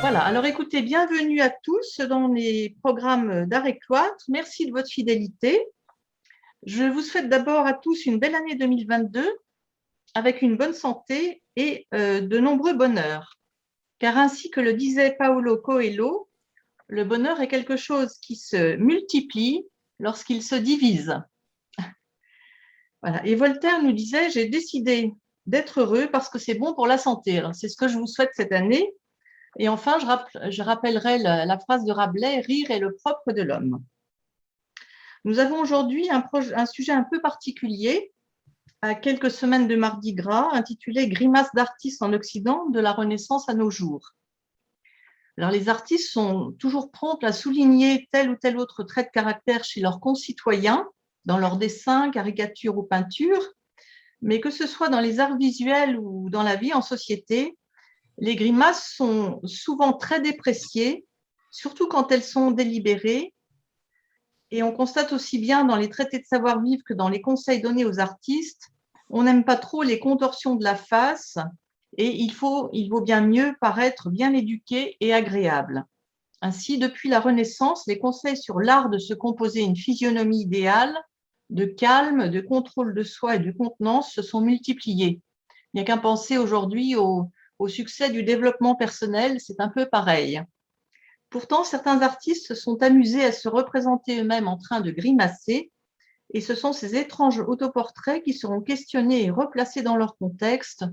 Voilà, alors écoutez, bienvenue à tous dans les programmes d'art et cloître. Merci de votre fidélité. Je vous souhaite d'abord à tous une belle année 2022 avec une bonne santé et de nombreux bonheurs. Car ainsi que le disait Paulo Coelho, le bonheur est quelque chose qui se multiplie lorsqu'il se divise. Voilà. Et Voltaire nous disait, j'ai décidé d'être heureux parce que c'est bon pour la santé. C'est ce que je vous souhaite cette année. Et enfin, je rappellerai la phrase de Rabelais, rire est le propre de l'homme. Nous avons aujourd'hui un sujet un peu particulier, à quelques semaines de Mardi Gras, intitulé Grimaces d'artistes en Occident, de la Renaissance à nos jours. Alors, les artistes sont toujours prompts à souligner tel ou tel autre trait de caractère chez leurs concitoyens, dans leurs dessins, caricatures ou peintures, mais que ce soit dans les arts visuels ou dans la vie en société, les grimaces sont souvent très dépréciées, surtout quand elles sont délibérées. Et on constate aussi bien dans les traités de savoir-vivre que dans les conseils donnés aux artistes, on n'aime pas trop les contorsions de la face et il vaut bien mieux paraître bien éduqué et agréable. Ainsi, depuis la Renaissance, les conseils sur l'art de se composer une physionomie idéale, de calme, de contrôle de soi et de contenance se sont multipliés. Il n'y a qu'à penser aujourd'hui au succès du développement personnel, c'est un peu pareil. Pourtant, certains artistes se sont amusés à se représenter eux-mêmes en train de grimacer, et ce sont ces étranges autoportraits qui seront questionnés et replacés dans leur contexte,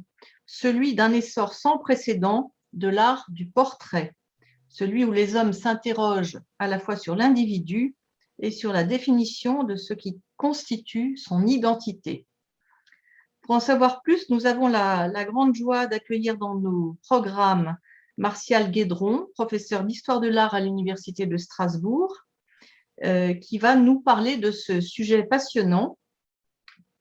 celui d'un essor sans précédent de l'art du portrait, celui où les hommes s'interrogent à la fois sur l'individu et sur la définition de ce qui constitue son identité. Pour en savoir plus, nous avons la grande joie d'accueillir dans nos programmes Martial Guédron, professeur d'histoire de l'art à l'Université de Strasbourg, qui va nous parler de ce sujet passionnant.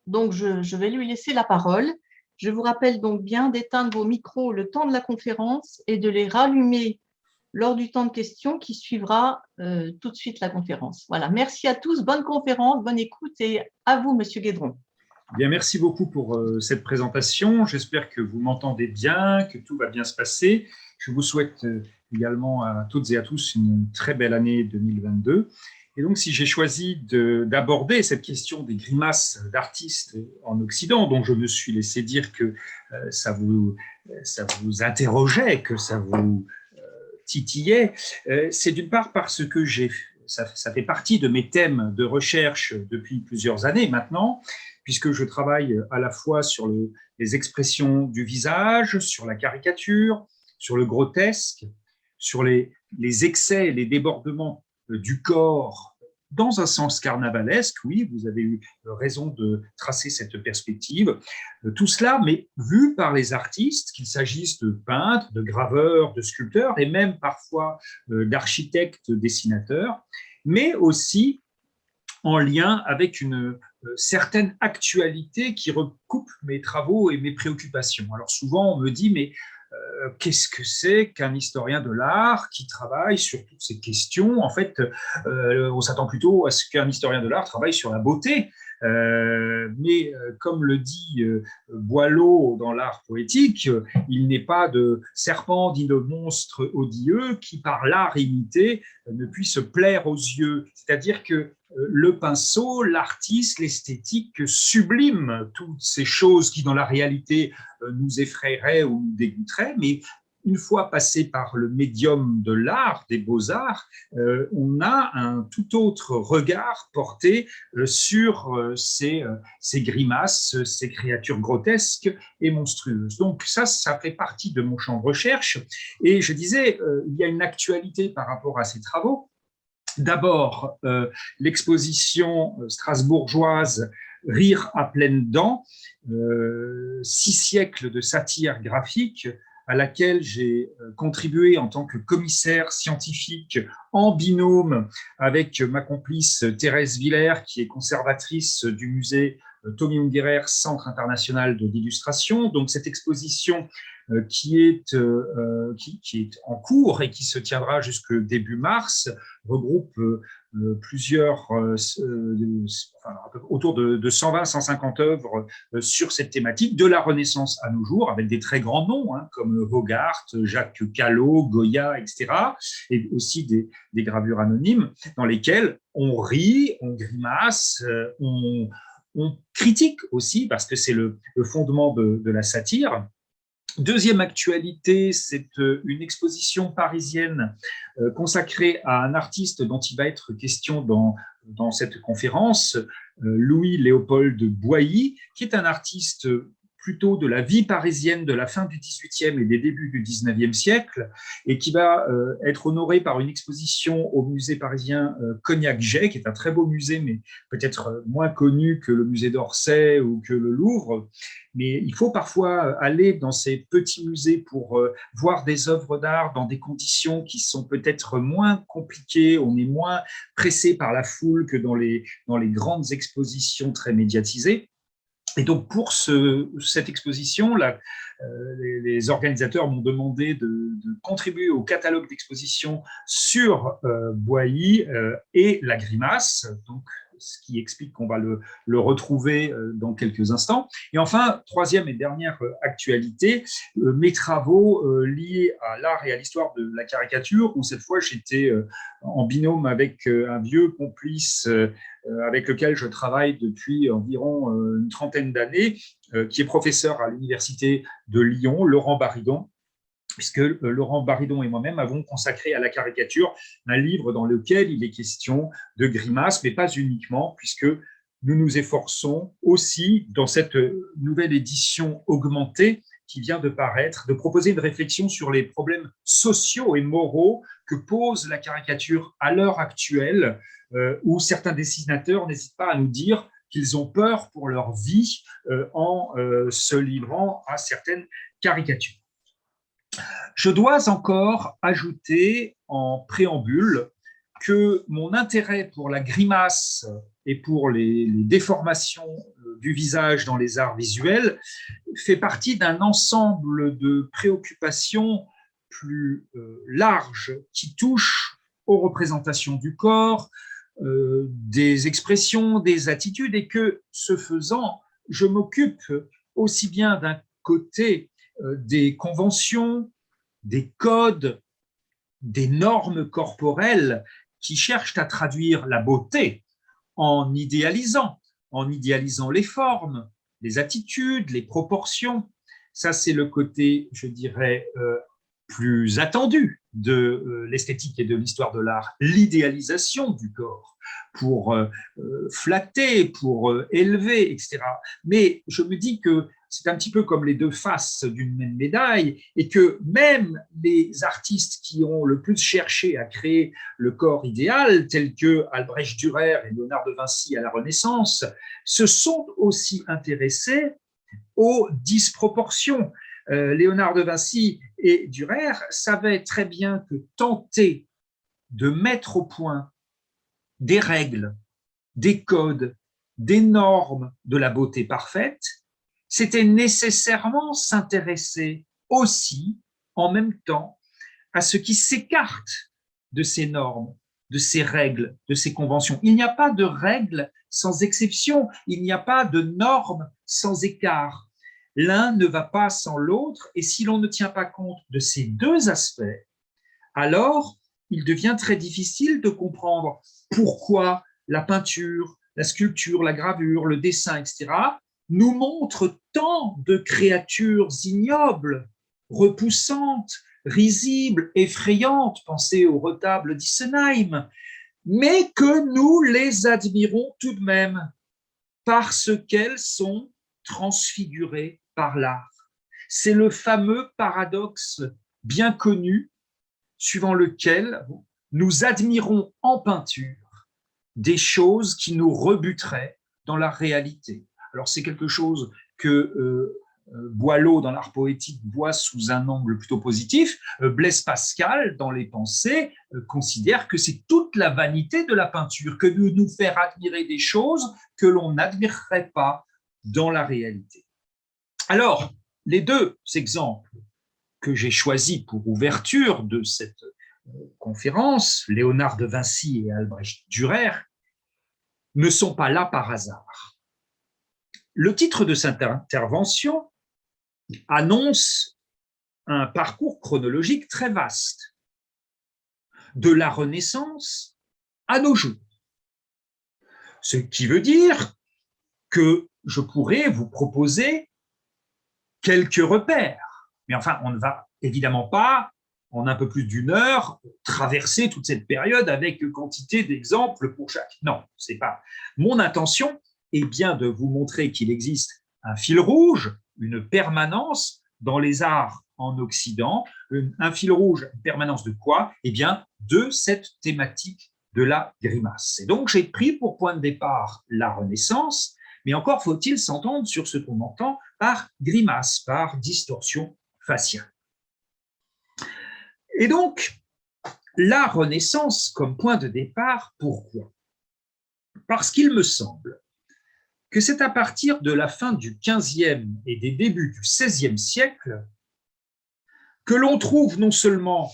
Donc, je vais lui laisser la parole. Je vous rappelle donc bien d'éteindre vos micros le temps de la conférence et de les rallumer lors du temps de questions qui suivra tout de suite la conférence. Voilà, merci à tous, bonne conférence, bonne écoute et à vous, Monsieur Guédron. Bien, merci beaucoup pour cette présentation. J'espère que vous m'entendez bien, que tout va bien se passer. Je vous souhaite également à toutes et à tous une très belle année 2022. Et donc, si j'ai choisi d'aborder cette question des grimaces d'artistes en Occident, dont je me suis laissé dire que ça vous interrogeait, que ça vous titillait, c'est d'une part parce que ça fait partie de mes thèmes de recherche depuis plusieurs années maintenant, puisque je travaille à la fois sur les expressions du visage, sur la caricature, sur le grotesque, sur les excès et les débordements du corps dans un sens carnavalesque. Oui, vous avez eu raison de tracer cette perspective. Tout cela, mais vu par les artistes, qu'il s'agisse de peintres, de graveurs, de sculpteurs et même parfois d'architectes, dessinateurs, mais aussi en lien avec une certaine actualité qui recoupe mes travaux et mes préoccupations. Alors souvent, on me dit, mais qu'est-ce que c'est qu'un historien de l'art qui travaille sur toutes ces questions? En fait, on s'attend plutôt à ce qu'un historien de l'art travaille sur la beauté. Mais comme le dit Boileau dans l'art poétique, il n'est pas de serpent ni de monstre odieux qui, par l'art imité, ne puisse plaire aux yeux. C'est-à-dire que le pinceau, l'artiste, l'esthétique sublime toutes ces choses qui, dans la réalité, nous effraieraient ou nous dégoûteraient, mais une fois passé par le médium de l'art, des beaux-arts, on a un tout autre regard porté sur ces grimaces, ces créatures grotesques et monstrueuses. Donc ça fait partie de mon champ de recherche. Et je disais, il y a une actualité par rapport à ces travaux. D'abord, l'exposition strasbourgeoise Rire à pleines dents, 6 siècles de satire graphique, à laquelle j'ai contribué en tant que commissaire scientifique en binôme avec ma complice Thérèse Villers, qui est conservatrice du musée Tommy Ungerer, Centre international de l'illustration. Donc cette exposition qui est en cours et qui se tiendra jusque début mars, regroupe plusieurs, autour de 120-150 œuvres sur cette thématique de la Renaissance à nos jours, avec des très grands noms comme Hogarth, Jacques Callot, Goya, etc., et aussi des gravures anonymes dans lesquelles on rit, on grimace, on critique aussi, parce que c'est le fondement de la satire. Deuxième actualité, c'est une exposition parisienne consacrée à un artiste dont il va être question dans cette conférence, Louis-Léopold Boilly, qui est un artiste plutôt de la vie parisienne de la fin du XVIIIe et des débuts du XIXe siècle, et qui va être honoré par une exposition au musée parisien Cognac-Jay, qui est un très beau musée, mais peut-être moins connu que le musée d'Orsay ou que le Louvre. Mais il faut parfois aller dans ces petits musées pour voir des œuvres d'art dans des conditions qui sont peut-être moins compliquées, on est moins pressé par la foule que dans les grandes expositions très médiatisées. Et donc, pour cette exposition, les organisateurs m'ont demandé de contribuer au catalogue d'exposition sur Boilly et la grimace, donc, ce qui explique qu'on va le retrouver dans quelques instants. Et enfin, troisième et dernière actualité, mes travaux liés à l'art et à l'histoire de la caricature, où cette fois j'étais en binôme avec un vieux complice avec lequel je travaille depuis environ une trentaine d'années, qui est professeur à l'université de Lyon, Laurent Baridon, puisque Laurent Baridon et moi-même avons consacré à la caricature un livre dans lequel il est question de grimaces, mais pas uniquement, puisque nous nous efforçons aussi, dans cette nouvelle édition augmentée qui vient de paraître, de proposer une réflexion sur les problèmes sociaux et moraux que pose la caricature à l'heure actuelle, où certains dessinateurs n'hésitent pas à nous dire qu'ils ont peur pour leur vie en se livrant à certaines caricatures. Je dois encore ajouter en préambule que mon intérêt pour la grimace et pour les déformations du visage dans les arts visuels fait partie d'un ensemble de préoccupations plus larges qui touchent aux représentations du corps, des expressions, des attitudes, et que, ce faisant, je m'occupe aussi bien d'un côté des conventions, des codes, des normes corporelles qui cherchent à traduire la beauté en idéalisant les formes, les attitudes, les proportions. Ça, c'est le côté, je dirais, plus attendu de l'esthétique et de l'histoire de l'art, l'idéalisation du corps pour flatter, pour élever, etc. Mais je me dis que c'est un petit peu comme les deux faces d'une même médaille, et que même les artistes qui ont le plus cherché à créer le corps idéal, tels que Albrecht Dürer et Léonard de Vinci à la Renaissance, se sont aussi intéressés aux disproportions. Léonard de Vinci et Dürer savaient très bien que tenter de mettre au point des règles, des codes, des normes de la beauté parfaite, c'était nécessairement s'intéresser aussi, en même temps, à ce qui s'écarte de ces normes, de ces règles, de ces conventions. Il n'y a pas de règles sans exception, il n'y a pas de normes sans écart. L'un ne va pas sans l'autre, et si l'on ne tient pas compte de ces deux aspects, alors il devient très difficile de comprendre pourquoi la peinture, la sculpture, la gravure, le dessin, etc., nous montrent tant de créatures ignobles, repoussantes, risibles, effrayantes, pensez au retable d'Isenheim, mais que nous les admirons tout de même parce qu'elles sont transfigurées par l'art. C'est le fameux paradoxe bien connu suivant lequel nous admirons en peinture des choses qui nous rebuteraient dans la réalité. Alors c'est quelque chose que Boileau, dans l'art poétique, voit sous un angle plutôt positif. Blaise Pascal, dans les Pensées, considère que c'est toute la vanité de la peinture, que de nous faire admirer des choses que l'on n'admirerait pas dans la réalité. Alors, les deux exemples que j'ai choisi pour ouverture de cette conférence, Léonard de Vinci et Albrecht Dürer, ne sont pas là par hasard. Le titre de cette intervention annonce un parcours chronologique très vaste, de la Renaissance à nos jours. Ce qui veut dire que je pourrais vous proposer quelques repères. Mais enfin, on ne va évidemment pas, en un peu plus d'une heure, traverser toute cette période avec quantité d'exemples pour chaque. Non, c'est pas. Mon intention est bien de vous montrer qu'il existe un fil rouge, une permanence dans les arts en Occident. Un fil rouge, une permanence de quoi? Eh bien, de cette thématique de la grimace. Et donc, j'ai pris pour point de départ la Renaissance, mais encore faut-il s'entendre sur ce qu'on entend par grimace, par distorsion faciale. Et donc, la Renaissance comme point de départ, pourquoi? Parce qu'il me semble que c'est à partir de la fin du XVe et des débuts du XVIe siècle que l'on trouve non seulement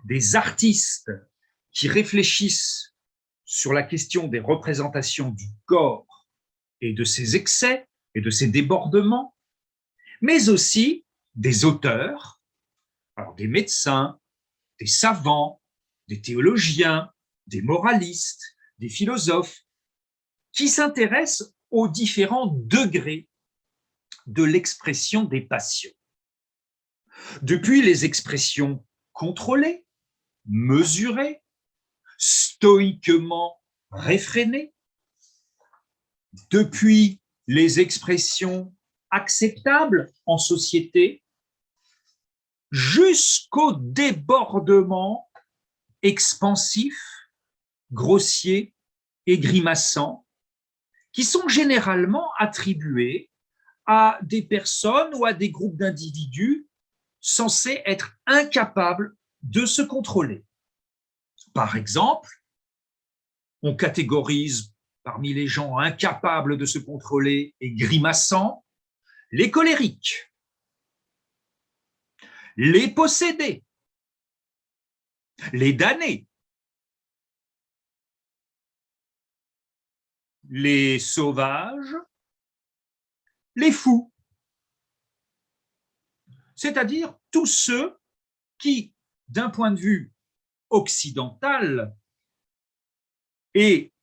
des artistes qui réfléchissent sur la question des représentations du corps et de ses excès et de ses débordements, mais aussi des auteurs, alors des médecins, des savants, des théologiens, des moralistes, des philosophes, qui s'intéressent aux différents degrés de l'expression des passions. Depuis les expressions contrôlées, mesurées, stoïquement réfrénées, depuis les expressions acceptables en société, jusqu'au débordement expansif, grossier et grimaçant, qui sont généralement attribués à des personnes ou à des groupes d'individus censés être incapables de se contrôler. Par exemple, on catégorise parmi les gens incapables de se contrôler et grimaçants les colériques, les possédés, les damnés, les sauvages, les fous, c'est-à-dire tous ceux qui, d'un point de vue occidental et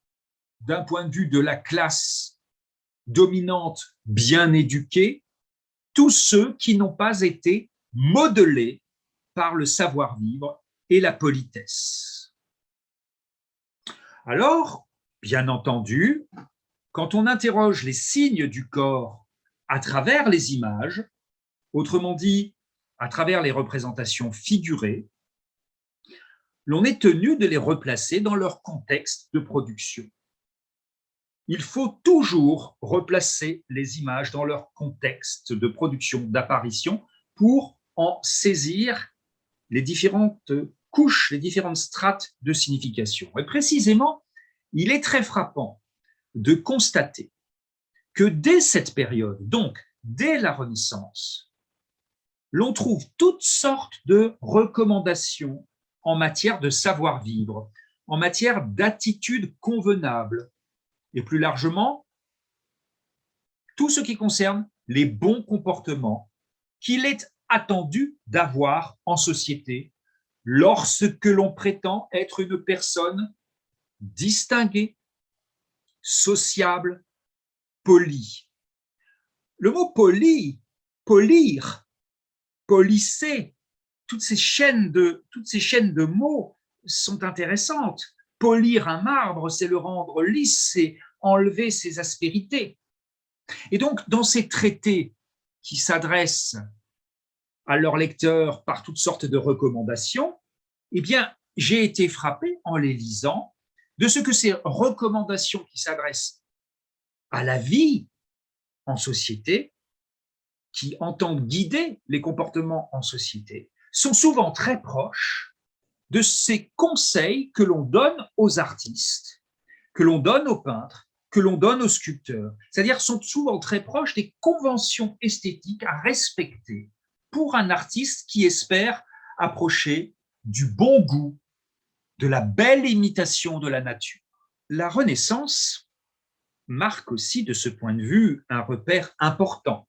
d'un point de vue de la classe dominante bien éduquée, tous ceux qui n'ont pas été modelés par le savoir-vivre et la politesse. Alors, bien entendu, quand on interroge les signes du corps à travers les images, autrement dit, à travers les représentations figurées, l'on est tenu de les replacer dans leur contexte de production. Il faut toujours replacer les images dans leur contexte de production, d'apparition, pour en saisir les différentes couches, les différentes strates de signification. Et précisément, il est très frappant de constater que dès cette période, donc dès la Renaissance, l'on trouve toutes sortes de recommandations en matière de savoir-vivre, en matière d'attitude convenable, et plus largement, tout ce qui concerne les bons comportements qu'il est attendu d'avoir en société lorsque l'on prétend être une personne distinguée, sociable, polie. Le mot poli, polir, polisser, toutes ces chaînes de mots sont intéressantes. Polir un marbre, c'est le rendre lisse, c'est enlever ses aspérités. Et donc, dans ces traités qui s'adressent à leurs lecteurs par toutes sortes de recommandations, eh bien, j'ai été frappé en les lisant de ce que ces recommandations qui s'adressent à la vie en société, qui entendent guider les comportements en société, sont souvent très proches de ces conseils que l'on donne aux artistes, que l'on donne aux peintres, que l'on donne aux sculpteurs. C'est-à-dire sont souvent très proches des conventions esthétiques à respecter pour un artiste qui espère approcher du bon goût, de la belle imitation de la nature. La Renaissance marque aussi de ce point de vue un repère important,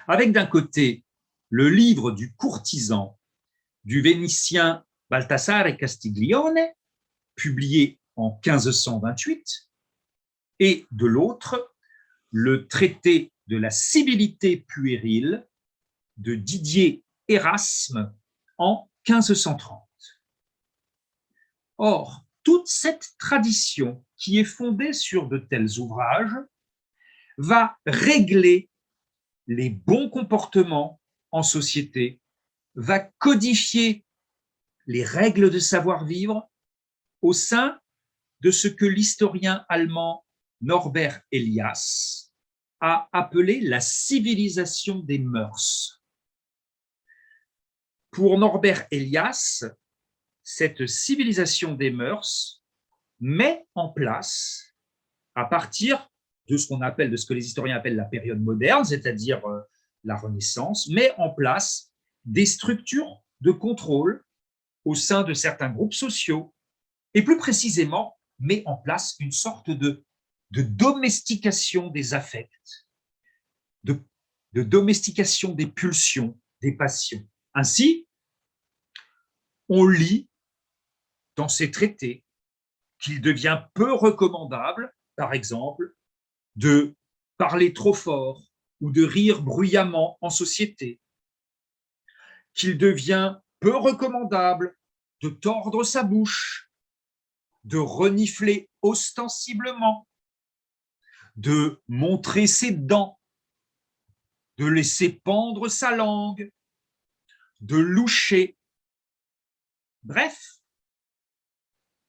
avec d'un côté le livre du courtisan du Vénitien Baldassare Castiglione, publié en 1528, et de l'autre le traité de la civilité puérile de Didier Erasme en 1530. Or, toute cette tradition qui est fondée sur de tels ouvrages va régler les bons comportements en société, va codifier les règles de savoir-vivre au sein de ce que l'historien allemand Norbert Elias a appelé la civilisation des mœurs. Pour Norbert Elias, cette civilisation des mœurs met en place, à partir de ce qu'on appelle, de ce que les historiens appellent la période moderne, c'est-à-dire la Renaissance, met en place des structures de contrôle au sein de certains groupes sociaux, et plus précisément met en place une sorte de domestication des affects, de domestication des pulsions, des passions. Ainsi, on lit dans ces traités qu'il devient peu recommandable, par exemple, de parler trop fort ou de rire bruyamment en société, qu'il devient peu recommandable de tordre sa bouche, de renifler ostensiblement, de montrer ses dents, de laisser pendre sa langue, de loucher, bref,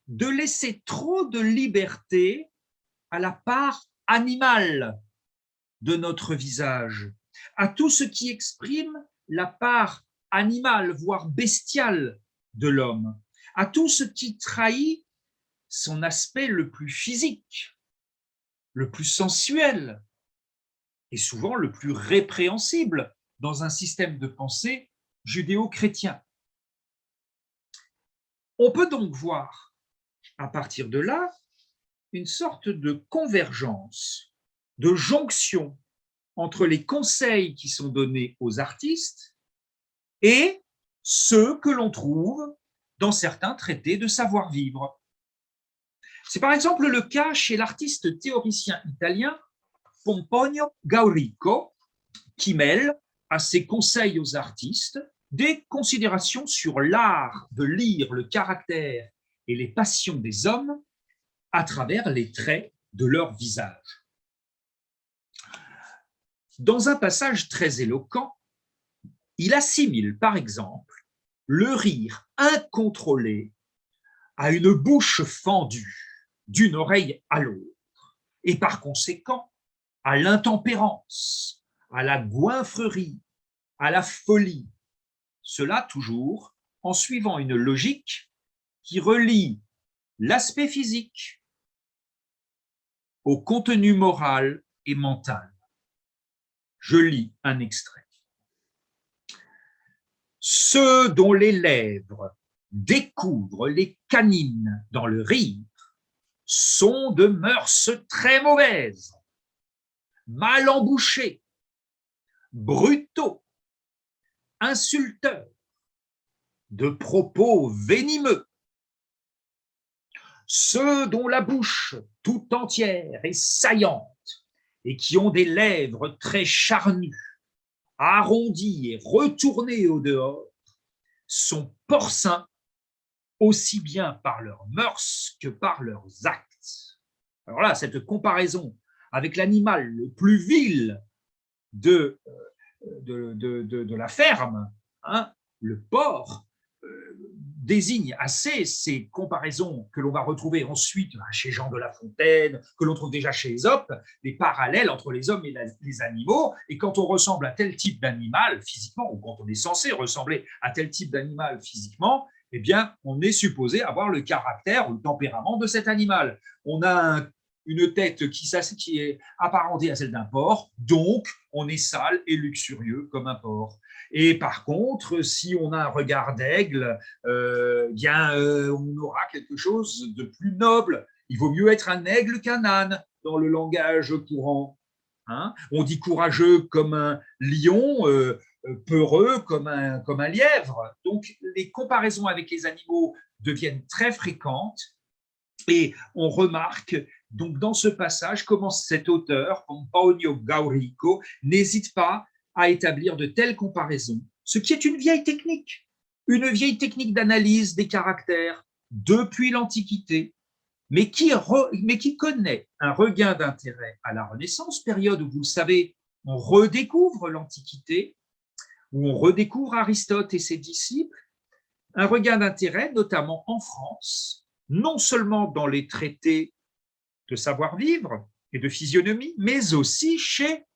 de laisser trop de liberté à la part animale de notre visage, à tout ce qui exprime la part animale, voire bestiale de l'homme, à tout ce qui trahit son aspect le plus physique, le plus sensuel et souvent le plus répréhensible dans un système de pensée judéo-chrétien. On peut donc voir, à partir de là, une sorte de convergence, de jonction entre les conseils qui sont donnés aux artistes et ceux que l'on trouve dans certains traités de savoir-vivre. C'est par exemple le cas chez l'artiste théoricien italien Pomponio Gaurico, qui mêle à ses conseils aux artistes des considérations sur l'art de lire le caractère et les passions des hommes à travers les traits de leur visage. Dans un passage très éloquent, il assimile par exemple le rire incontrôlé à une bouche fendue d'une oreille à l'autre, et par conséquent à l'intempérance, à la goinfrerie, à la folie, cela toujours en suivant une logique qui relie l'aspect physique au contenu moral et mental. Je lis un extrait. Ceux dont les lèvres découvrent les canines dans le rire sont de mœurs très mauvaises, mal embouchés, brutaux, insulteurs, de propos venimeux. Ceux dont la bouche tout entière est saillante et qui ont des lèvres très charnues, arrondies et retournées au dehors, sont porcins aussi bien par leurs mœurs que par leurs actes. Alors là, cette comparaison avec l'animal le plus vil de la ferme, hein, le porc, désigne assez ces comparaisons que l'on va retrouver ensuite chez Jean de La Fontaine, que l'on trouve déjà chez Ésope, des parallèles entre les hommes et les animaux. Et quand on ressemble à tel type d'animal physiquement, ou quand on est censé ressembler à tel type d'animal physiquement, eh bien, on est supposé avoir le caractère ou le tempérament de cet animal. On a une tête qui est apparentée à celle d'un porc, donc on est sale et luxurieux comme un porc. Et par contre, si on a un regard d'aigle, on aura quelque chose de plus noble. Il vaut mieux être un aigle qu'un âne dans le langage courant. Hein, on dit courageux comme un lion, peureux comme un lièvre. Donc, les comparaisons avec les animaux deviennent très fréquentes et on remarque donc dans ce passage comment cet auteur, Pomponio Gaurico, n'hésite pas à établir de telles comparaisons, ce qui est une vieille technique d'analyse des caractères depuis l'Antiquité, mais qui connaît un regain d'intérêt à la Renaissance, période où, vous le savez, on redécouvre l'Antiquité, où on redécouvre Aristote et ses disciples, un regain d'intérêt notamment en France, non seulement dans les traités de savoir-vivre et de physionomie, mais aussi chez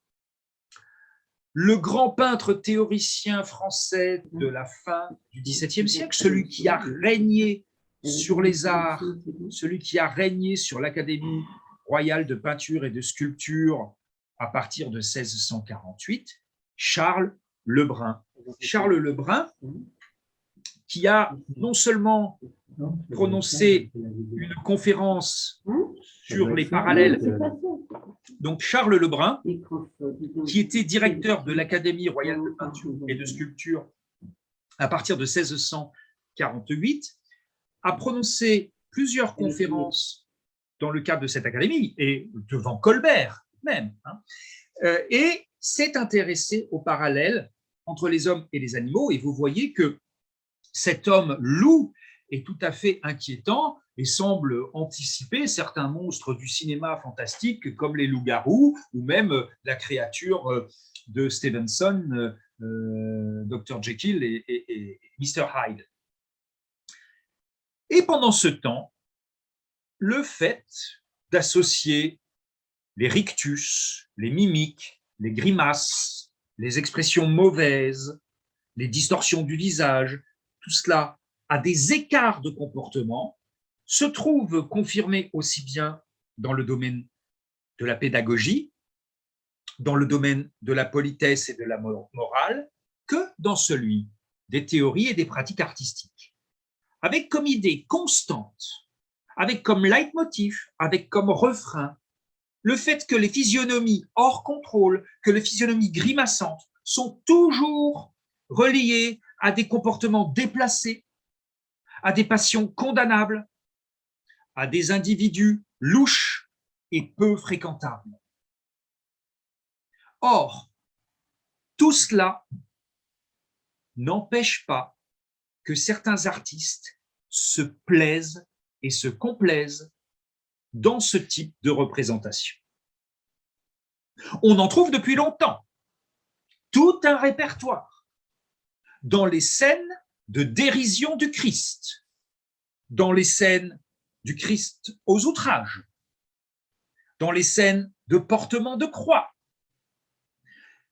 le grand peintre théoricien français de la fin du XVIIe siècle, celui qui a régné sur les arts, celui qui a régné sur l'Académie royale de peinture et de sculpture à partir de 1648, Charles Lebrun. Charles Lebrun, qui a non seulement prononcé une conférence sur les parallèles. Donc Charles Lebrun, qui était directeur de l'Académie royale de peinture et de sculpture à partir de 1648, a prononcé plusieurs conférences dans le cadre de cette académie et devant Colbert même, et s'est intéressé aux parallèles entre les hommes et les animaux. Et vous voyez que cet homme loup est tout à fait inquiétant et semble anticiper certains monstres du cinéma fantastique comme les loups-garous ou même la créature de Stevenson, Dr. Jekyll et Mr. Hyde. Et pendant ce temps, le fait d'associer les rictus, les mimiques, les grimaces, les expressions mauvaises, les distorsions du visage, tout cela à des écarts de comportement, se trouve confirmé aussi bien dans le domaine de la pédagogie, dans le domaine de la politesse et de la morale, que dans celui des théories et des pratiques artistiques. Avec comme idée constante, avec comme leitmotiv, avec comme refrain, le fait que les physionomies hors contrôle, que les physionomies grimaçantes sont toujours reliées à des comportements déplacés, à des passions condamnables, à des individus louches et peu fréquentables. Or, tout cela n'empêche pas que certains artistes se plaisent et se complaisent dans ce type de représentation. On en trouve depuis longtemps tout un répertoire dans les scènes de dérision du Christ, dans les scènes du Christ aux outrages, dans les scènes de portement de croix.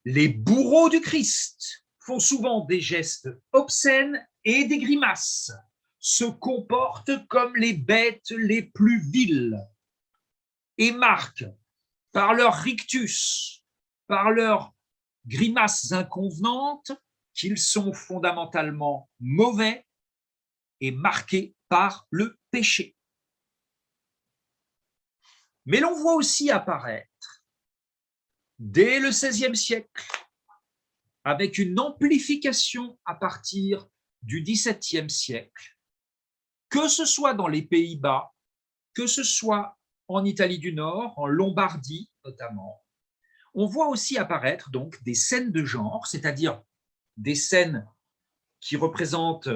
Les bourreaux du Christ font souvent des gestes obscènes et des grimaces, se comportent comme les bêtes les plus viles et marquent par leur rictus, par leurs grimaces inconvenantes, qu'ils sont fondamentalement mauvais et marqués par le péché. Mais l'on voit aussi apparaître, dès le XVIe siècle, avec une amplification à partir du XVIIe siècle, que ce soit dans les Pays-Bas, que ce soit en Italie du Nord, en Lombardie notamment, on voit aussi apparaître donc des scènes de genre, c'est-à-dire des scènes qui représentent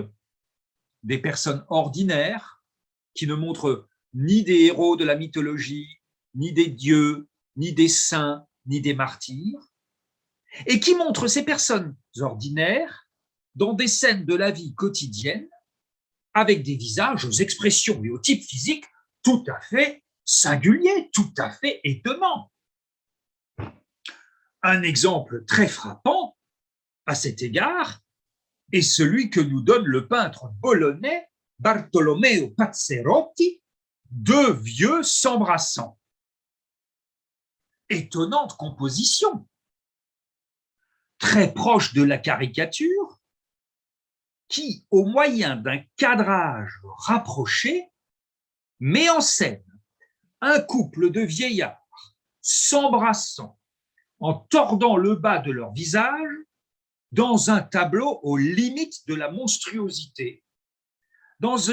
des personnes ordinaires, qui ne montrent ni des héros de la mythologie, ni des dieux, ni des saints, ni des martyrs, et qui montrent ces personnes ordinaires dans des scènes de la vie quotidienne, avec des visages aux expressions et aux types physiques tout à fait singuliers, tout à fait étonnants. Un exemple très frappant à cet égard est celui que nous donne le peintre bolonais Bartolomeo Pazzerotti, deux vieux s'embrassant. étonnante composition, très proche de la caricature, qui, au moyen d'un cadrage rapproché, met en scène un couple de vieillards s'embrassant en tordant le bas de leur visage dans un tableau aux limites de la monstruosité, dans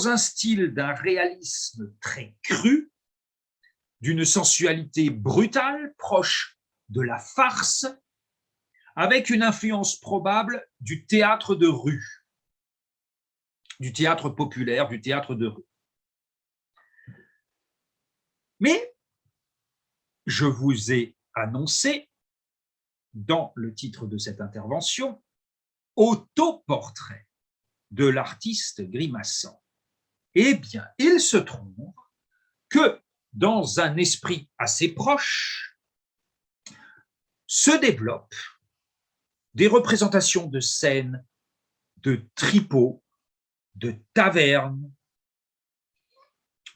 un style d'un réalisme très cru, d'une sensualité brutale proche de la farce, avec une influence probable du théâtre de rue, du théâtre populaire, du théâtre de rue. Mais je vous ai annoncé, dans le titre de cette intervention, autoportrait de l'artiste grimaçant. Eh bien, il se trouve que dans un esprit assez proche, se développent des représentations de scènes, de tripots, de tavernes,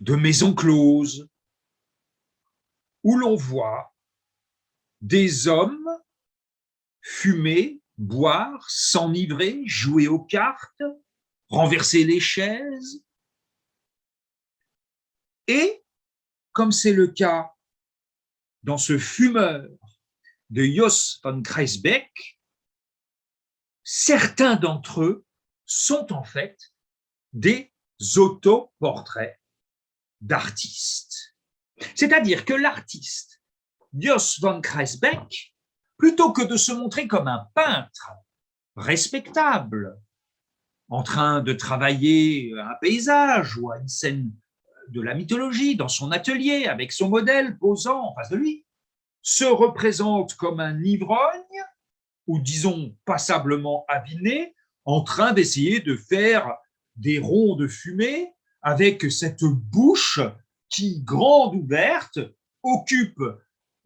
de maisons closes, où l'on voit des hommes fumer, boire, s'enivrer, jouer aux cartes, renverser les chaises. Et, comme c'est le cas dans ce fumeur de Jos von Kreisbeck, certains d'entre eux sont en fait des autoportraits d'artistes. C'est-à-dire que l'artiste Jos von Kreisbeck, plutôt que de se montrer comme un peintre respectable, en train de travailler un paysage ou à une scène de la mythologie dans son atelier avec son modèle posant en face de lui, se représente comme un ivrogne ou disons passablement aviné, en train d'essayer de faire des ronds de fumée avec cette bouche qui, grande ouverte, occupe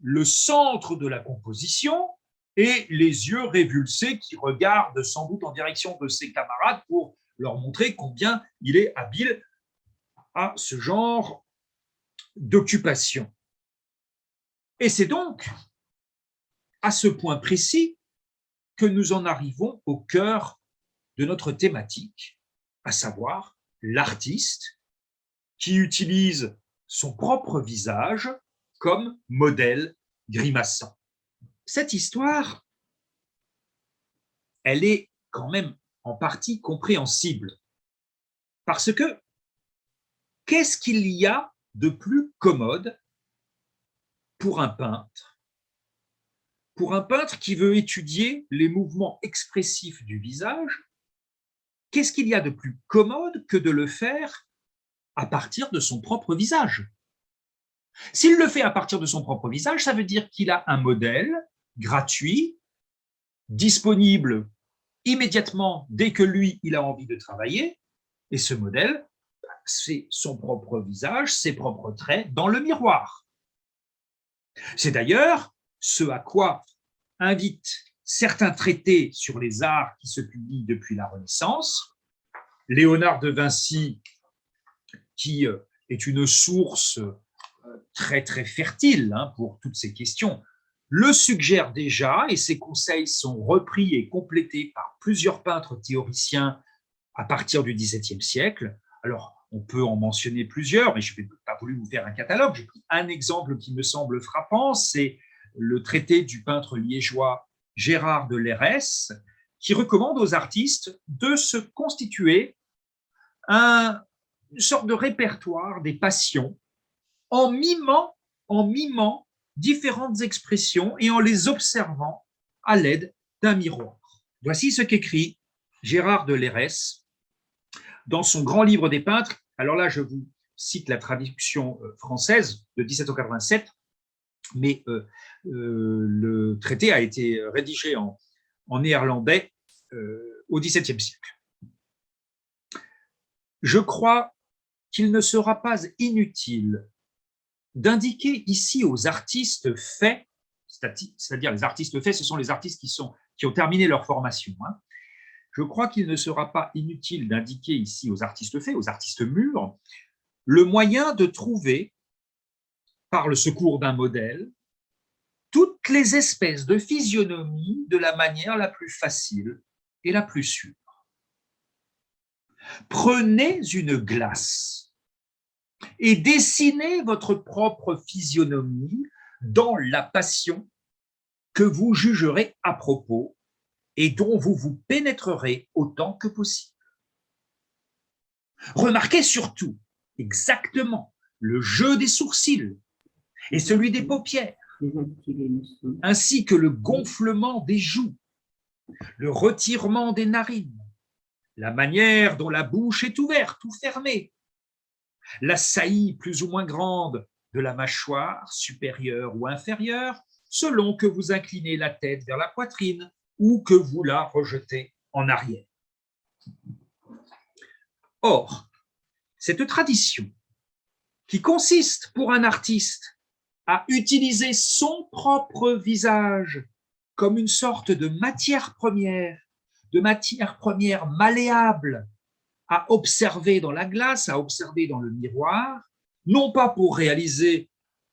le centre de la composition et les yeux révulsés qui regardent sans doute en direction de ses camarades pour leur montrer combien il est habile à ce genre d'occupation. Et c'est donc à ce point précis que nous en arrivons au cœur de notre thématique, à savoir l'artiste qui utilise son propre visage comme modèle grimaçant. Cette histoire, elle est quand même en partie compréhensible parce que qu'est-ce qu'il y a de plus commode pour un peintre qui veut étudier les mouvements expressifs du visage? Qu'est-ce qu'il y a de plus commode que de le faire à partir de son propre visage? S'il le fait à partir de son propre visage, ça veut dire qu'il a un modèle gratuit, disponible immédiatement dès que lui, il a envie de travailler, et ce modèle, c'est son propre visage, ses propres traits dans le miroir. C'est d'ailleurs ce à quoi invitent certains traités sur les arts qui se publient depuis la Renaissance. Léonard de Vinci, qui est une source très très fertile pour toutes ces questions, le suggère déjà, et ses conseils sont repris et complétés par plusieurs peintres théoriciens à partir du XVIIe siècle. Alors, on peut en mentionner plusieurs, mais je n'ai pas voulu vous faire un catalogue. J'ai pris un exemple qui me semble frappant, c'est le traité du peintre liégeois Gérard de Lérès, qui recommande aux artistes de se constituer une sorte de répertoire des passions en mimant différentes expressions et en les observant à l'aide d'un miroir. Voici ce qu'écrit Gérard de Lérès dans son grand livre des peintres. Alors là, je vous cite la traduction française de 1787, mais le traité a été rédigé en néerlandais au XVIIe siècle. Je crois qu'il ne sera pas inutile d'indiquer ici aux artistes faits, c'est-à-dire les artistes faits, ce sont les artistes qui ont terminé leur formation. Je crois qu'il ne sera pas inutile d'indiquer ici aux artistes faits, aux artistes mûrs, le moyen de trouver, par le secours d'un modèle, toutes les espèces de physionomie de la manière la plus facile et la plus sûre. Prenez une glace et dessinez votre propre physionomie dans la passion que vous jugerez à propos et dont vous vous pénétrerez autant que possible. Remarquez surtout exactement le jeu des sourcils et celui des paupières, ainsi que le gonflement des joues, le retirement des narines, la manière dont la bouche est ouverte ou fermée, la saillie plus ou moins grande de la mâchoire supérieure ou inférieure, selon que vous inclinez la tête vers la poitrine ou que vous la rejetez en arrière. Or, cette tradition, qui consiste pour un artiste à utiliser son propre visage comme une sorte de matière première malléable à observer dans la glace, à observer dans le miroir, non pas pour réaliser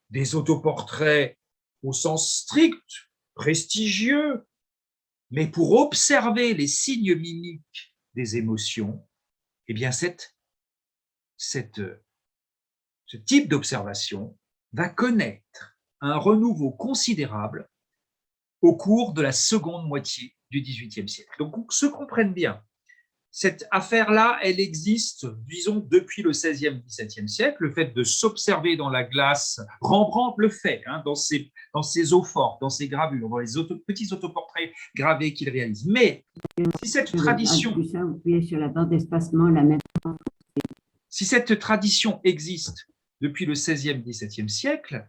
des autoportraits au sens strict, prestigieux, mais pour observer les signes mimiques des émotions, eh bien ce type d'observation va connaître un renouveau considérable au cours de la seconde moitié du XVIIIe siècle. Donc, qu'on se comprenne bien, cette affaire-là, elle existe, disons, depuis le XVIe, XVIIe siècle, le fait de s'observer dans la glace. Rembrandt le fait dans ses eaux-fortes, dans ses gravures, dans les petits autoportraits gravés qu'il réalise. Mais si cette tradition... Si cette tradition existe depuis le XVIe, XVIIe siècle,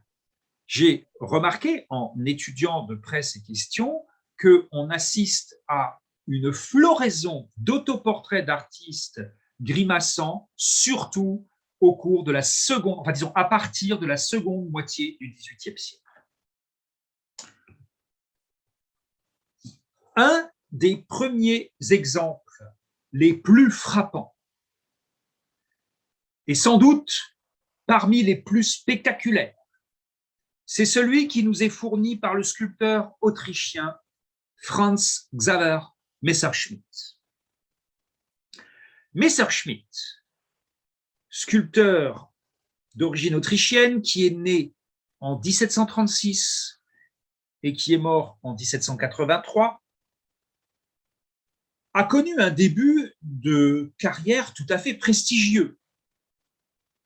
j'ai remarqué en étudiant de près ces questions qu'on assiste à une floraison d'autoportraits d'artistes grimaçants, surtout au cours de la seconde, enfin disons à partir de la seconde moitié du XVIIIe siècle. Un des premiers exemples les plus frappants, et sans doute parmi les plus spectaculaires, c'est celui qui nous est fourni par le sculpteur autrichien Franz Xaver Messerschmitt. Messerschmitt, sculpteur d'origine autrichienne qui est né en 1736 et qui est mort en 1783, a connu un début de carrière tout à fait prestigieux.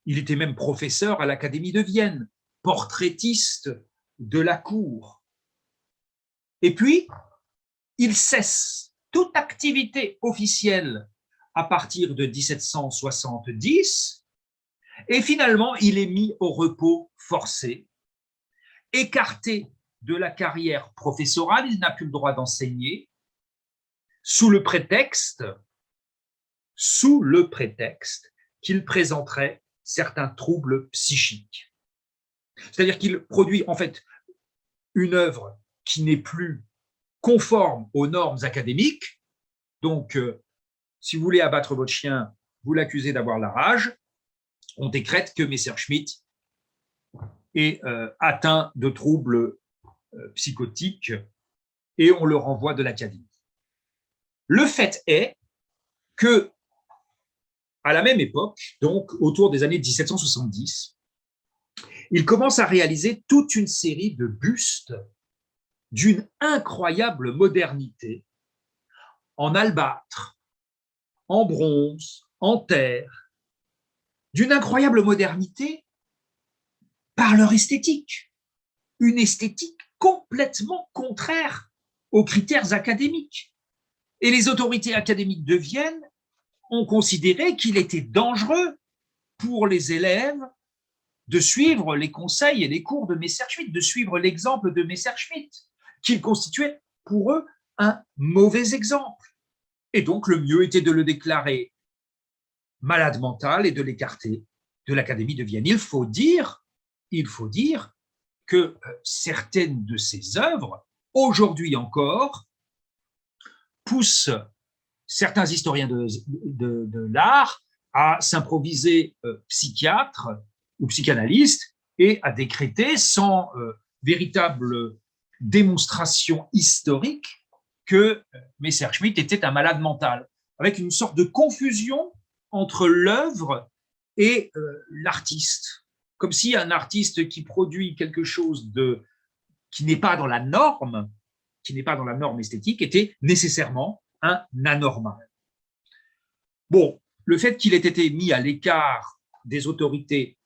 Il était même professeur à l'Académie de Vienne, portraitiste de la cour. Et puis, il cesse toute activité officielle à partir de 1770 et finalement, il est mis au repos forcé, écarté de la carrière professorale, il n'a plus le droit d'enseigner, sous le prétexte qu'il présenterait certains troubles psychiques. C'est-à-dire qu'il produit en fait une œuvre qui n'est plus conforme aux normes académiques. Donc, si vous voulez abattre votre chien, vous l'accusez d'avoir la rage, on décrète que Messerschmitt est atteint de troubles psychotiques et on le renvoie de l'académie. Le fait est que, à la même époque, donc autour des années 1770, il commence à réaliser toute une série de bustes d'une incroyable modernité, en albâtre, en bronze, en terre, d'une incroyable modernité par leur esthétique, une esthétique complètement contraire aux critères académiques. Et les autorités académiques de Vienne ont considéré qu'il était dangereux pour les élèves de suivre les conseils et les cours de Messerschmitt, de suivre l'exemple de Messerschmitt, qu'il constituait pour eux un mauvais exemple. Et donc, le mieux était de le déclarer malade mental et de l'écarter de l'Académie de Vienne. Il faut dire que certaines de ses œuvres, aujourd'hui encore, poussent certains historiens de l'art à s'improviser psychiatre ou psychanalyste et à décréter sans véritable démonstration historique que Messerschmitt était un malade mental, avec une sorte de confusion entre l'œuvre et l'artiste. Comme si un artiste qui produit quelque chose qui n'est pas dans la norme, qui n'est pas dans la norme esthétique, était nécessairement un anormal. Bon, le fait qu'il ait été mis à l'écart des autorités,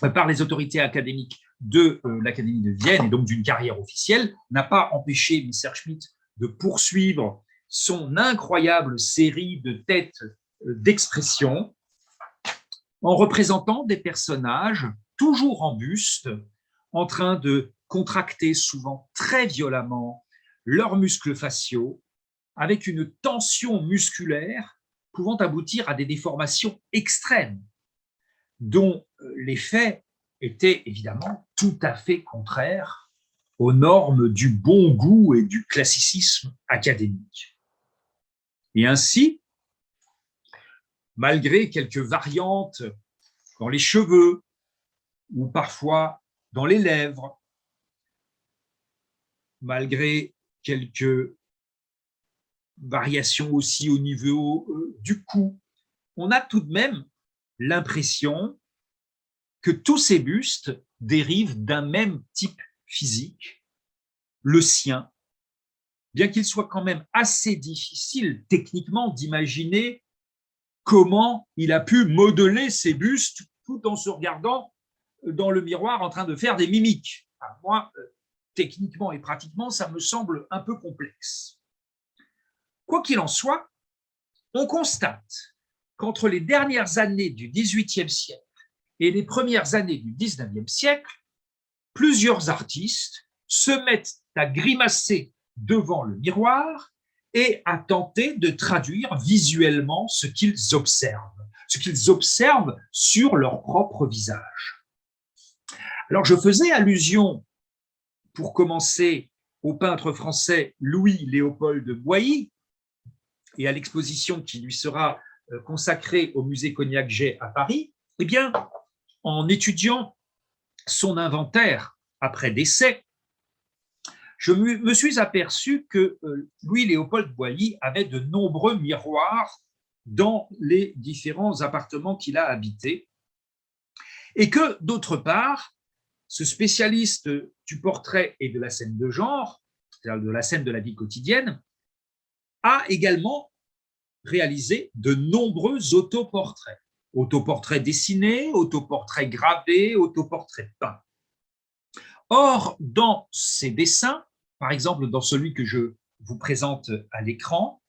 par les autorités académiques de l'Académie de Vienne et donc d'une carrière officielle, n'a pas empêché Messerschmitt de poursuivre son incroyable série de têtes d'expression en représentant des personnages toujours en buste, en train de contracter souvent très violemment leurs muscles faciaux, avec une tension musculaire pouvant aboutir à des déformations extrêmes, dont l'effet était évidemment tout à fait contraire aux normes du bon goût et du classicisme académique. Et ainsi, malgré quelques variantes dans les cheveux ou parfois dans les lèvres, malgré quelques variations aussi au niveau du cou, on a tout de même l'impression que tous ces bustes dérivent d'un même type physique, le sien, bien qu'il soit quand même assez difficile techniquement d'imaginer comment il a pu modeler ces bustes tout en se regardant dans le miroir en train de faire des mimiques. Enfin, moi, techniquement et pratiquement, ça me semble un peu complexe. Quoi qu'il en soit, on constate qu'entre les dernières années du XVIIIe siècle et les premières années du XIXe siècle, plusieurs artistes se mettent à grimacer devant le miroir et à tenter de traduire visuellement ce qu'ils observent sur leur propre visage. Alors, je faisais allusion, pour commencer, au peintre français Louis-Léopold Boilly et à l'exposition qui lui sera consacrée au musée Cognac-Jay à Paris. Eh bien, en étudiant son inventaire après décès, je me suis aperçu que Louis-Léopold Boilly avait de nombreux miroirs dans les différents appartements qu'il a habités et que, d'autre part, ce spécialiste du portrait et de la scène de genre, c'est-à-dire de la scène de la vie quotidienne, a également réalisé de nombreux autoportraits. Autoportraits dessinés, autoportraits gravés, autoportraits peints. Or, dans ces dessins, par exemple dans celui que je vous présente à l'écran,